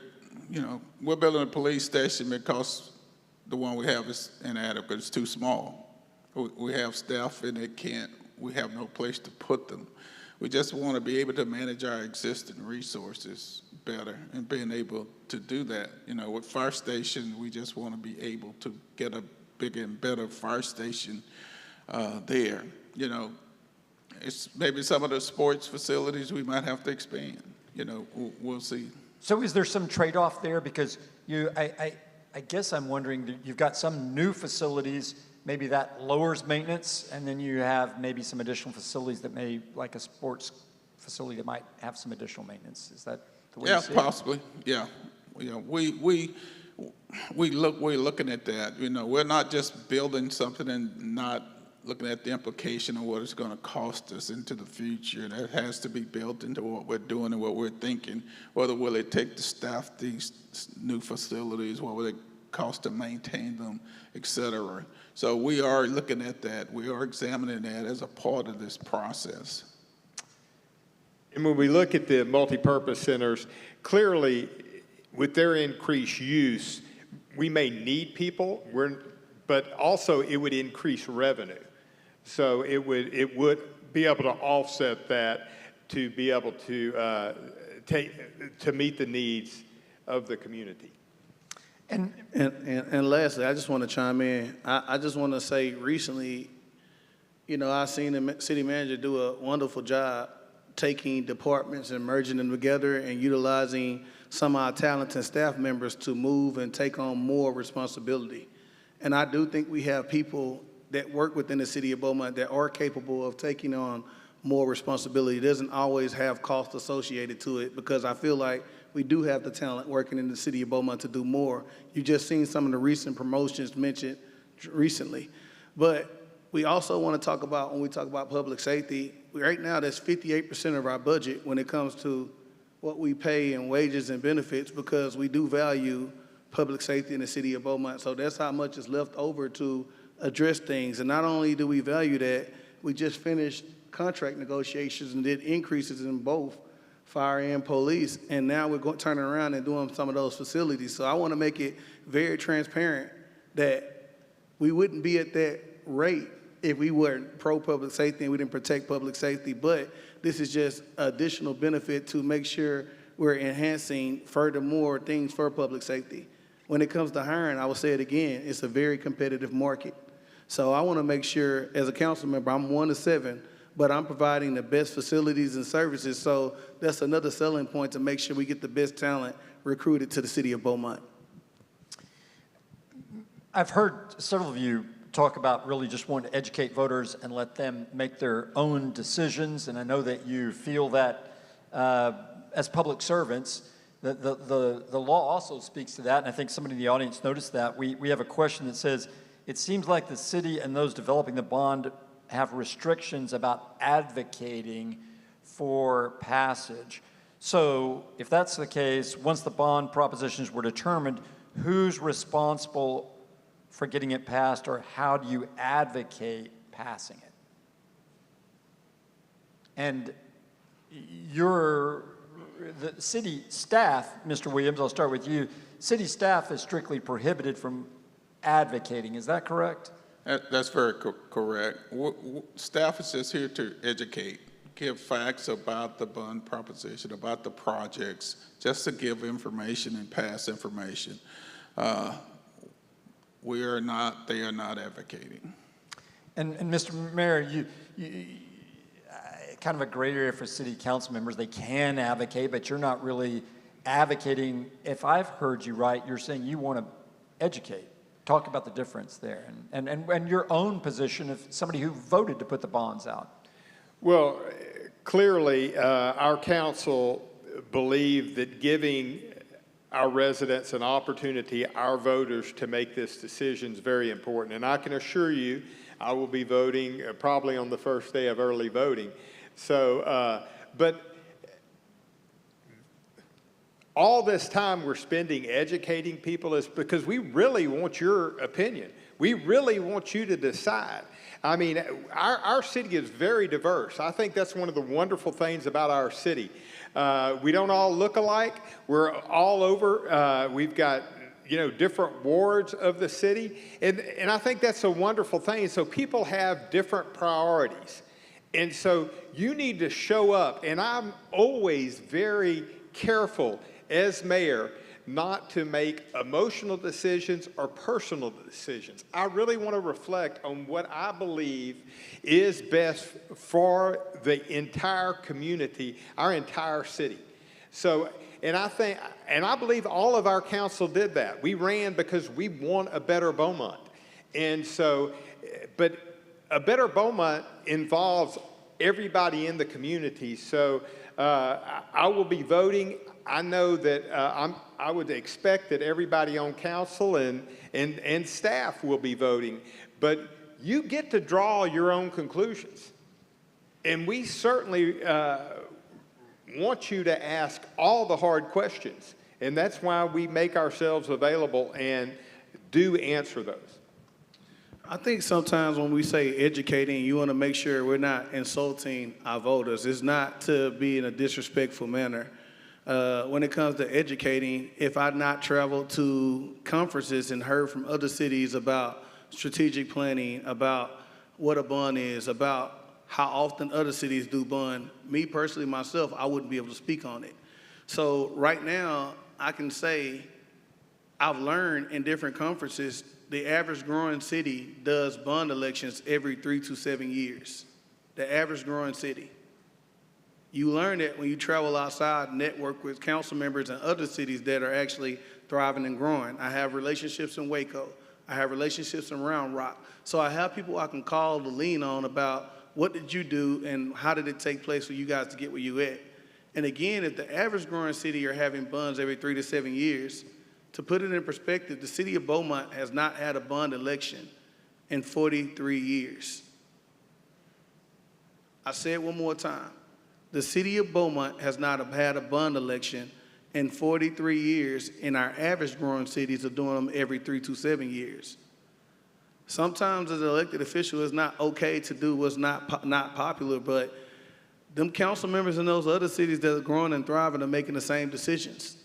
we're building a police station because the one we have is inadequate. It's too small. We have staff and we have no place to put them. We just want to be able to manage our existing resources better and being able to do that. With fire station, we just want to be able to get a bigger and better fire station there. It's maybe some of the sports facilities we might have to expand. We'll see. So is there some trade-off there? Because I guess I'm wondering, you've got some new facilities, maybe that lowers maintenance, and then you have maybe some additional facilities that may, like a sports facility that might have some additional maintenance. Is that the way you see it? Yeah, possibly. Yeah. We're looking at that. We're not just building something and not looking at the implication of what it's going to cost us into the future. That has to be built into what we're doing and what we're thinking. Whether will it take to staff these new facilities, what will it cost to maintain them, et cetera. So we are looking at that. We are examining that as a part of this process. And when we look at the multipurpose centers, clearly with their increased use, we may need people, but also it would increase revenue. So it would be able to offset that to be able to meet the needs of the community. And lastly, I just want to chime in. I just want to say recently, I've seen the city manager do a wonderful job taking departments and merging them together and utilizing some of our talented staff members to move and take on more responsibility. And I do think we have people that work within the city of Beaumont that are capable of taking on more responsibility. It doesn't always have cost associated to it, because I feel like we do have the talent working in the city of Beaumont to do more. You just seen some of the recent promotions mentioned recently. But we also want to talk about, when we talk about public safety, right now that's 58% of our budget when it comes to what we pay in wages and benefits, because we do value public safety in the city of Beaumont. So that's how much is left over to address things. And not only do we value that, we just finished contract negotiations and did increases in both fire and police, and now we're turning around and doing some of those facilities. So I want to make it very transparent that we wouldn't be at that rate if we weren't pro-public safety and we didn't protect public safety, but this is just additional benefit to make sure we're enhancing furthermore things for public safety. When it comes to hiring, I will say it again, it's a very competitive market. So I want to make sure, as a council member, I'm 1 of 7, but I'm providing the best facilities and services. So that's another selling point to make sure we get the best talent recruited to the city of Beaumont. I've heard several of you talk about really just wanting to educate voters and let them make their own decisions. And I know that you feel that as public servants, the law also speaks to that. And I think somebody in the audience noticed that. We have a question that says, it seems like the city and those developing the bond have restrictions about advocating for passage. So if that's the case, once the bond propositions were determined, who's responsible for getting it passed, or how do you advocate passing it? And the city staff, Mr. Williams, I'll start with you. City staff is strictly prohibited from advocating. Is that correct? That's very correct. Staff is just here to educate, give facts about the bond proposition, about the projects, just to give information and pass information. They are not advocating. And Mr. Mayor, you kind of a gray area for city council members. They can advocate, but you're not really advocating. If I've heard you right, you're saying you want to educate. Talk about the difference there and your own position of somebody who voted to put the bonds out. Well, clearly, our council believed that giving our residents an opportunity, our voters, to make this decision is very important. And I can assure you, I will be voting probably on the first day of early voting. So, but all this time we're spending educating people is because we really want your opinion. We really want you to decide. I mean, our city is very diverse. I think that's one of the wonderful things about our city. We don't all look alike. We're all over. We've got, different wards of the city. And I think that's a wonderful thing. So people have different priorities. And so you need to show up. And I'm always very careful as mayor not to make emotional decisions or personal decisions. I really want to reflect on what I believe is best for the entire community, our entire city. So, and I believe all of our council did that. We ran because we want a better Beaumont. And so, but a better Beaumont involves everybody in the community. So I will be voting. I know that I would expect that everybody on council and staff will be voting, but you get to draw your own conclusions. And we certainly want you to ask all the hard questions. And that's why we make ourselves available and do answer those. I think sometimes when we say educating, you want to make sure we're not insulting our voters. It's not to be in a disrespectful manner. When it comes to educating, if I've not traveled to conferences and heard from other cities about strategic planning, about what a bond is, about how often other cities do bond, me personally, myself, I wouldn't be able to speak on it. So right now, I can say I've learned in different conferences, the average growing city does bond elections every 3 to 7 years. The average growing city. You learn that when you travel outside, network with council members in other cities that are actually thriving and growing. I have relationships in Waco. I have relationships in Round Rock. So I have people I can call to lean on about what did you do and how did it take place for you guys to get where you at. And again, if the average growing city are having bonds every 3 to 7 years, to put it in perspective, the city of Beaumont has not had a bond election in 43 years. I say it one more time. The city of Beaumont has not had a bond election in 43 years, and our average growing cities are doing them every 3 to 7 years. Sometimes as an elected official, it's not okay to do what's not popular, but them council members in those other cities that are growing and thriving are making the same decisions.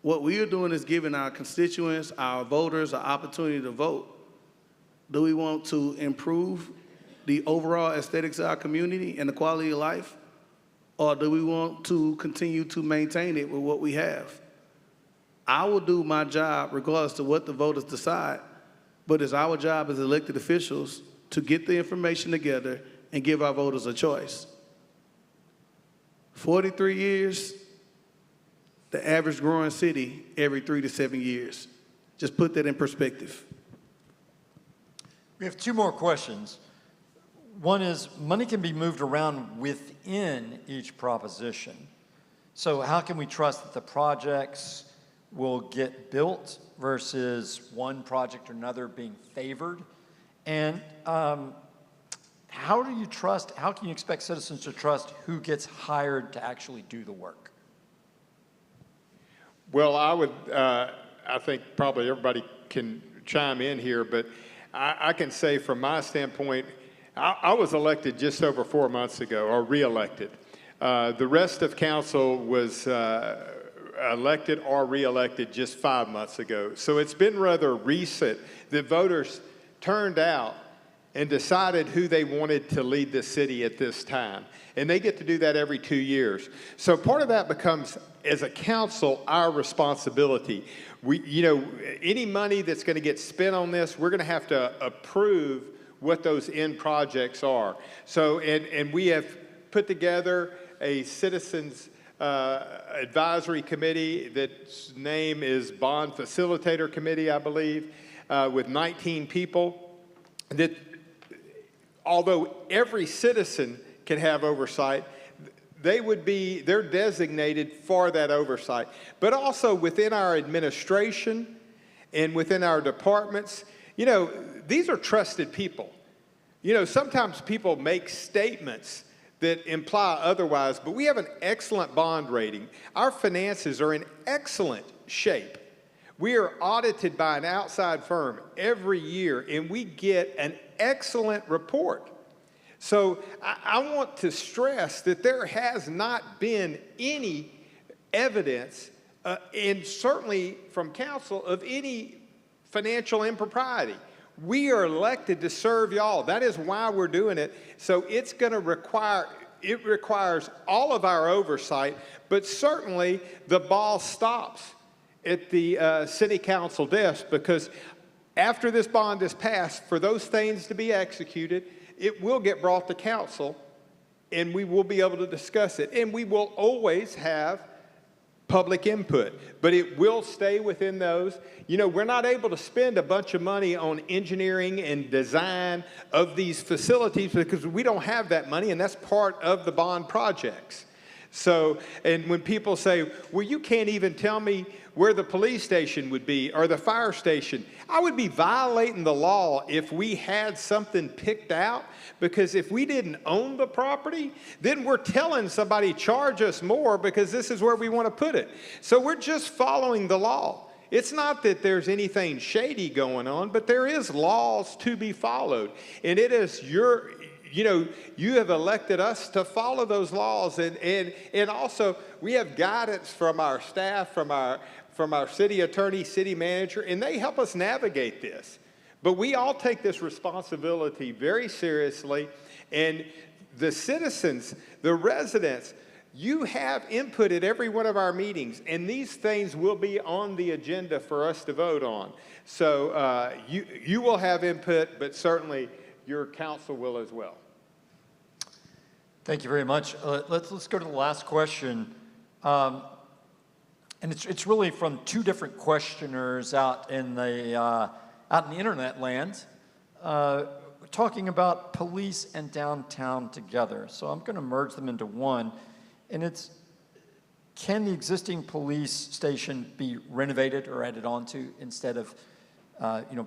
What we are doing is giving our constituents, our voters, an opportunity to vote. Do we want to improve the overall aesthetics of our community and the quality of life? Or do we want to continue to maintain it with what we have? I will do my job regardless of what the voters decide, but it's our job as elected officials to get the information together and give our voters a choice. 43 years, the average growing city every 3 to 7 years. Just put that in perspective. We have two more questions. One is, money can be moved around within each proposition. So how can we trust that the projects will get built versus one project or another being favored? And how can you expect citizens to trust who gets hired to actually do the work? Well, I think probably everybody can chime in here, but I can say from my standpoint, I was elected just over 4 months ago, or re-elected. The rest of council was elected or re-elected just 5 months ago. So it's been rather recent that voters turned out and decided who they wanted to lead the city at this time. And they get to do that every 2 years. So part of that becomes, as a council, our responsibility. Any money that's going to get spent on this, we're going to have to approve what those end projects are. So, and we have put together a citizens advisory committee that's name is Bond Facilitator Committee, I believe, with 19 people that, although every citizen can have oversight, they're designated for that oversight. But also within our administration and within our departments, these are trusted people. Sometimes people make statements that imply otherwise, but we have an excellent bond rating. Our finances are in excellent shape. We are audited by an outside firm every year, and we get an excellent report. So I want to stress that there has not been any evidence, and certainly from council, of any financial impropriety. We are elected to serve y'all. That is why we're doing it. So it requires all of our oversight, but certainly the ball stops at the city council desk, because after this bond is passed, for those things to be executed, it will get brought to council, and we will be able to discuss it. And we will always have public input, but it will stay within those. We're not able to spend a bunch of money on engineering and design of these facilities because we don't have that money, and that's part of the bond projects. So, and when people say, well, you can't even tell me where the police station would be or the fire station, I would be violating the law if we had something picked out, because if we didn't own the property, then we're telling somebody charge us more because this is where we want to put it. So we're just following the law. It's not that there's anything shady going on, but there is laws to be followed. And it is you have elected us to follow those laws. And also we have guidance from our staff, from our city attorney, city manager, and they help us navigate this. But we all take this responsibility very seriously. And the citizens, the residents, you have input at every one of our meetings, and these things will be on the agenda for us to vote on. So you will have input, but certainly your council will as well. Thank you very much. Let's go to the last question. And it's really from two different questioners out in the internet land, talking about police and downtown together. So I'm going to merge them into one. And it's, can the existing police station be renovated or added onto instead of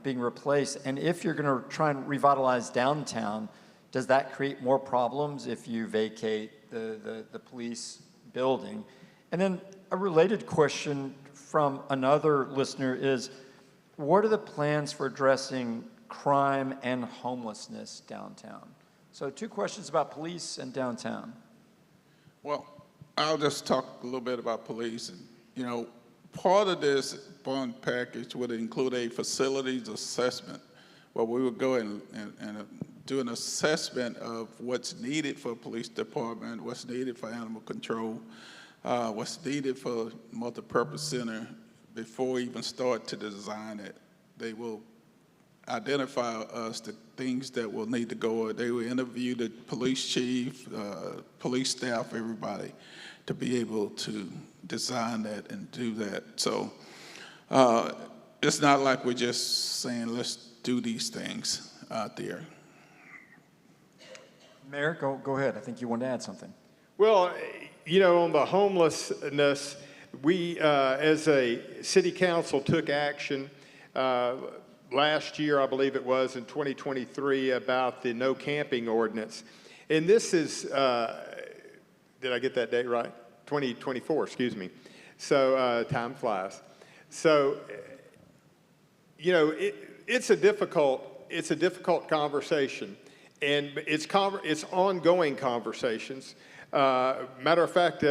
being replaced? And if you're going to try and revitalize downtown, does that create more problems if you vacate the police building? And then a related question from another listener is, what are the plans for addressing crime and homelessness downtown? So 2 questions about police and downtown. Well, I'll just talk a little bit about police. And, part of this bond package would include a facilities assessment, where we would go and do an assessment of what's needed for police department, what's needed for animal control, what's needed for multipurpose center before we even start to design it. They will identify us the things that will need to go. They will interview the police chief, police staff, everybody, to be able to design that and do that. So it's not like we're just saying, let's do these things out there. Mayor, go ahead. I think you wanted to add something. Well, on the homelessness, we, as a city council, took action last year, I believe it was, in 2023, about the no camping ordinance. And this is, did I get that date right? 2024, excuse me. So time flies. So, it's a difficult conversation. And it's ongoing conversations. Matter of fact,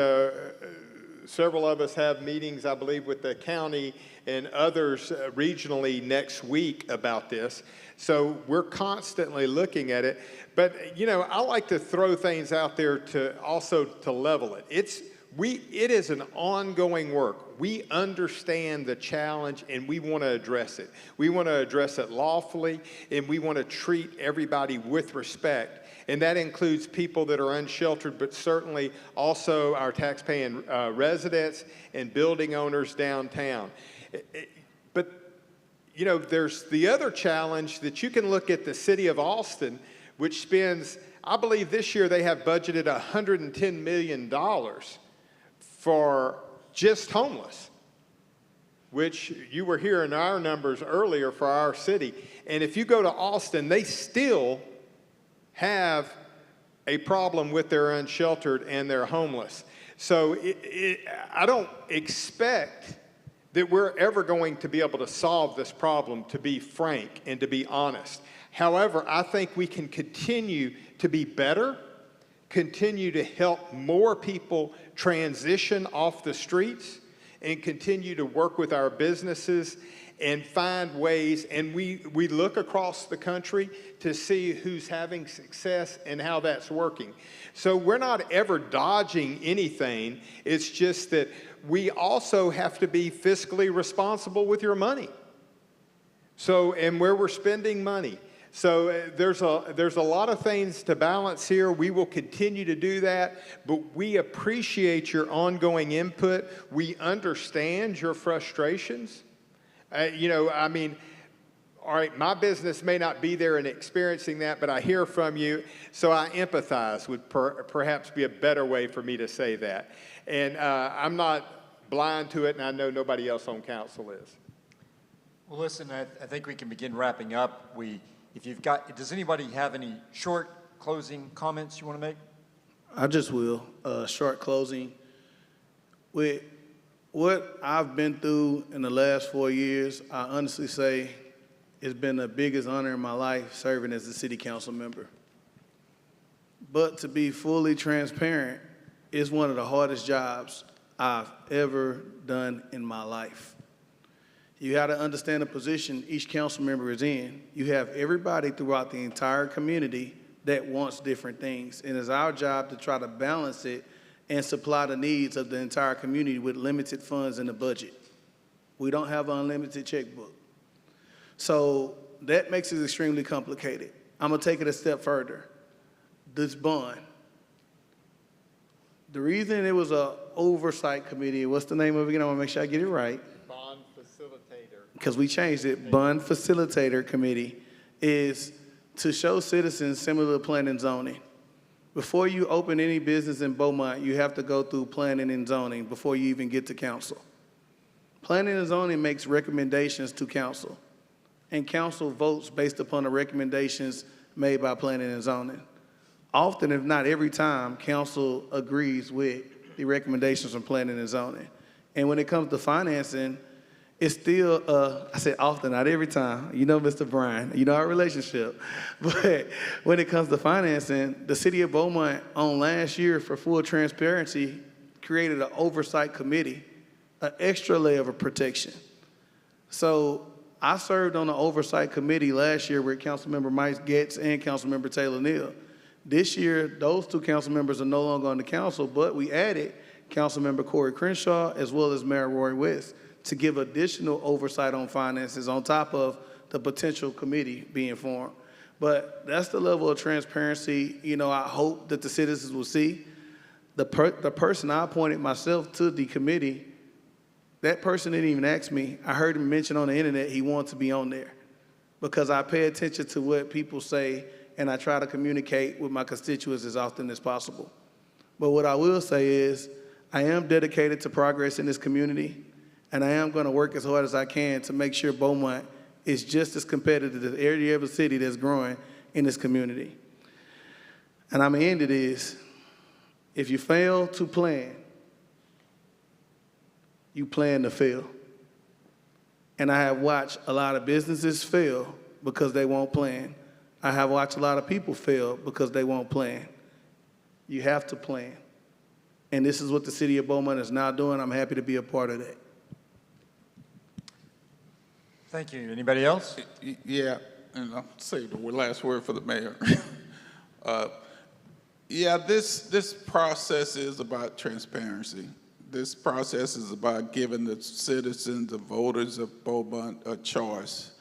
several of us have meetings, I believe, with the county and others regionally next week about this. So we're constantly looking at it. But, you know, I like to throw things out there to also to level it. It is an ongoing work. We understand the challenge and we want to address it. We want to address it lawfully, and we want to treat everybody with respect. And that includes people that are unsheltered, but certainly also our taxpaying residents and building owners downtown. But, you know, there's the other challenge that you can look at the city of Austin, which spends, I believe this year they have budgeted $110 million for just homeless, which you were hearing our numbers earlier for our city. And if you go to Austin, they still have a problem with their unsheltered and their homeless. So I don't expect that we're ever going to be able to solve this problem, to be frank and to be honest. However, I think we can continue to be better, continue to help more people transition off the streets, and continue to work with our businesses and find ways. And we look across the country to see who's having success and how that's working. So we're not ever dodging anything. It's just that we also have to be fiscally responsible with your money. So, and where we're spending money. So there's a lot of things to balance here. We will continue to do that, but we appreciate your ongoing input. We understand your frustrations. You know, I mean, all right, my business may not be there and experiencing that, but I hear from you, so I empathize would perhaps be a better way for me to say that. And I'm not blind to it, and I know nobody else on council is. Well, listen, I think we can begin wrapping up. Does anybody have any short closing comments you want to make? I just will. Short closing. With what I've been through in the last 4 years, I honestly say it's been the biggest honor in my life serving as a city council member. But to be fully transparent, it's one of the hardest jobs I've ever done in my life. You got to understand the position each council member is in. You have everybody throughout the entire community that wants different things. And it's our job to try to balance it and supply the needs of the entire community with limited funds in the budget. We don't have an unlimited checkbook. So that makes it extremely complicated. I'm going to take it a step further. This bond. The reason it was an oversight committee, what's the name of it again? I want to make sure I get it right. Bond facilitator. Because we changed it, Bond Facilitator Committee, is to show citizens similar to planning and zoning. Before you open any business in Beaumont, you have to go through planning and zoning before you even get to council. Planning and zoning makes recommendations to council, and council votes based upon the recommendations made by planning and zoning. Often, if not every time, council agrees with the recommendations from planning and zoning. And when it comes to financing, it's still, I say often, not every time. You know, Mr. Brian, you know our relationship. But when it comes to financing, the city of Beaumont on last year, for full transparency, created an oversight committee, an extra layer of protection. So I served on the oversight committee last year with Councilmember Mike Getz and Councilmember Taylor Neal. This year, those two council members are no longer on the council, but we added Councilmember Corey Crenshaw as well as Mayor Roy West to give additional oversight on finances on top of the potential committee being formed. But that's the level of transparency, you know, I hope that the citizens will see. The person I appointed myself to the committee, that person didn't even ask me. I heard him mention on the internet he wanted to be on there because I pay attention to what people say and I try to communicate with my constituents as often as possible. But what I will say is I am dedicated to progress in this community, and I am going to work as hard as I can to make sure Beaumont is just as competitive as every other city that's growing in this community. And I'm going to end it is, if you fail to plan, you plan to fail. And I have watched a lot of businesses fail because they won't plan. I have watched a lot of people fail because they won't plan. You have to plan. And this is what the city of Beaumont is now doing. I'm happy to be a part of that. Thank you. Anybody else? Yeah, and I'll save the last word for the mayor. Yeah, this process is about transparency. This process is about giving the citizens, the voters of Beaumont, a choice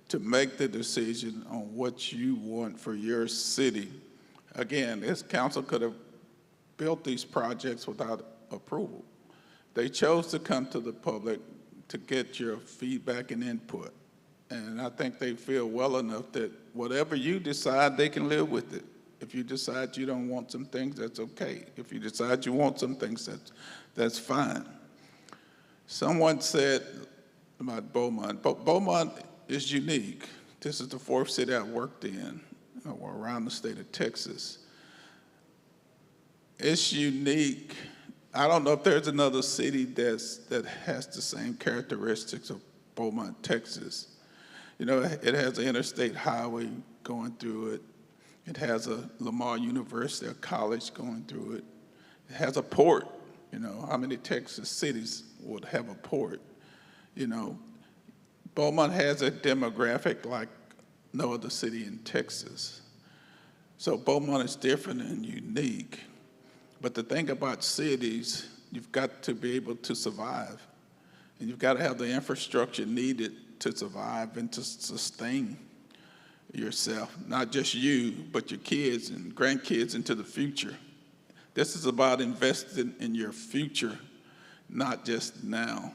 to make the decision on what you want for your city. Again, this council could have built these projects without approval. They chose to come to the public to get your feedback and input. And I think they feel well enough that whatever you decide, they can live with it. If you decide you don't want some things, that's okay. If you decide you want some things, that's fine. Someone said about Beaumont, Beaumont is unique. This is the fourth city I worked in, around the state of Texas. It's unique. I don't know if there's another city that has the same characteristics of Beaumont, Texas. You know, it has an interstate highway going through it. It has a Lamar University, a college going through it. It has a port. You know, how many Texas cities would have a port? You know, Beaumont has a demographic like no other city in Texas. So Beaumont is different and unique. But the thing about cities, you've got to be able to survive. And you've got to have the infrastructure needed to survive and to sustain yourself, not just you, but your kids and grandkids into the future. This is about investing in your future, not just now.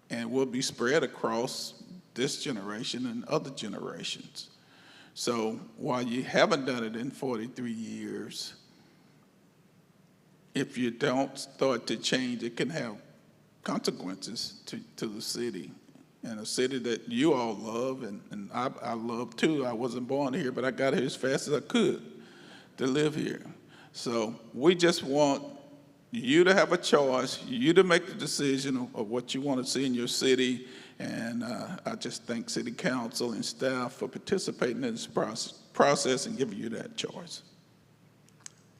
And will be spread across this generation and other generations. So while you haven't done it in 43 years, if you don't start to change, it can have consequences to the city. And a city that you all love, and I love too. I wasn't born here, but I got here as fast as I could to live here. So we just want you to have a choice, you to make the decision of what you want to see in your city. And I just thank City Council and staff for participating in this process and giving you that choice.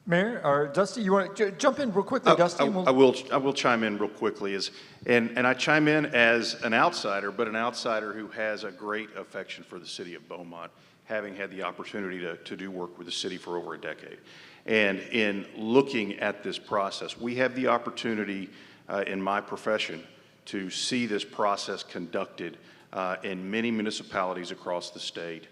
Mayor, or Dusty, you want to jump in real quickly, Dusty? I will chime in real quickly. And I chime in as an outsider, but an outsider who has a great affection for the city of Beaumont, having had the opportunity to do work with the city for over a decade. And in looking at this process, we have the opportunity in my profession to see this process conducted in many municipalities across the state.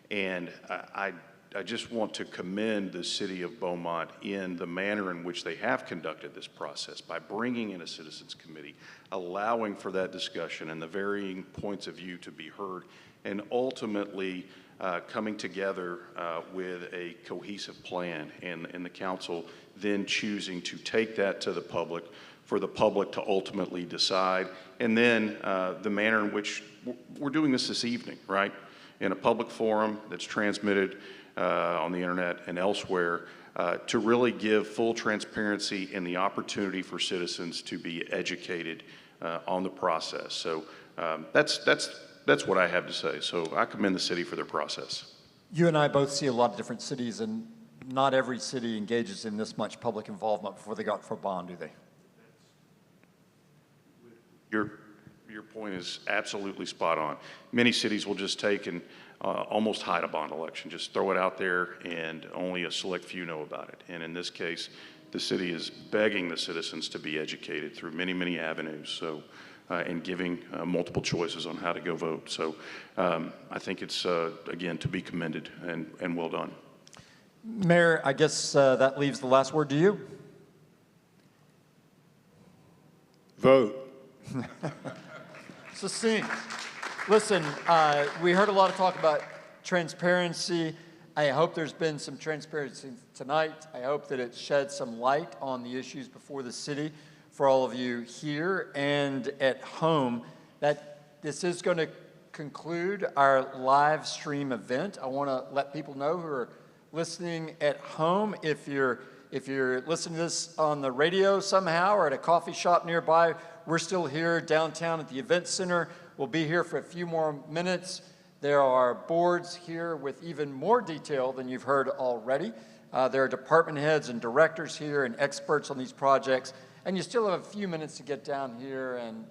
And I just want to commend the city of Beaumont in the manner in which they have conducted this process by bringing in a citizens committee, allowing for that discussion and the varying points of view to be heard, and ultimately coming together with a cohesive plan, and the council then choosing to take that to the public for the public to ultimately decide, and then the manner in which we're doing this evening, right? In a public forum that's transmitted on the internet and elsewhere, to really give full transparency and the opportunity for citizens to be educated on the process. So that's what I have to say. So I commend the city for their process. You and I both see a lot of different cities, and not every city engages in this much public involvement before they go out for a bond, do they? Your point is absolutely spot on. Many cities will just take and almost hide a bond election, just throw it out there, and only a select few know about it. And in this case, the city is begging the citizens to be educated through many, many avenues. So, and giving multiple choices on how to go vote. So, I think it's again to be commended and well done. Mayor, I guess that leaves the last word to you. Vote. Succinct. Listen, we heard a lot of talk about transparency. I hope there's been some transparency tonight. I hope that it sheds some light on the issues before the city for all of you here and at home. That this is going to conclude our live stream event. I want to let people know who are listening at home, if you're listening to this on the radio somehow or at a coffee shop nearby, we're still here downtown at the event center. We'll be here for a few more minutes. There are boards here with even more detail than you've heard already. There are department heads and directors here and experts on these projects, and you still have a few minutes to get down here and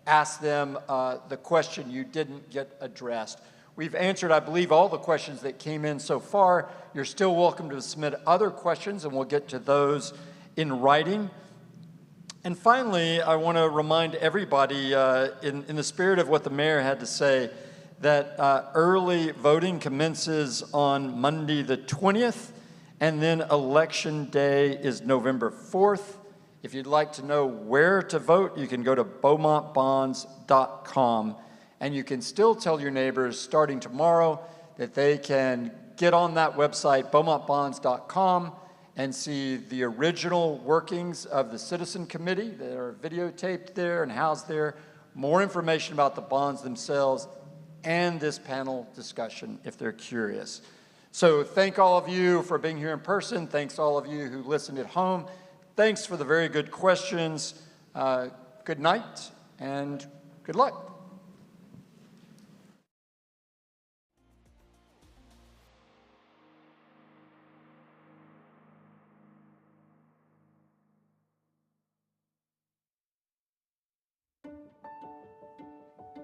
ask them the question you didn't get addressed. We've answered, I believe, all the questions that came in so far. You're still welcome to submit other questions, and we'll get to those in writing. And finally, I want to remind everybody, in the spirit of what the mayor had to say, that early voting commences on Monday the 20th, and then Election Day is November 4th. If you'd like to know where to vote, you can go to beaumontbonds.com, and you can still tell your neighbors starting tomorrow that they can get on that website, beaumontbonds.com, and see the original workings of the Citizen Committee that are videotaped there and housed there, more information about the bonds themselves, and this panel discussion if they're curious. So thank all of you for being here in person. Thanks to all of you who listened at home. Thanks for the very good questions. Good night and good luck.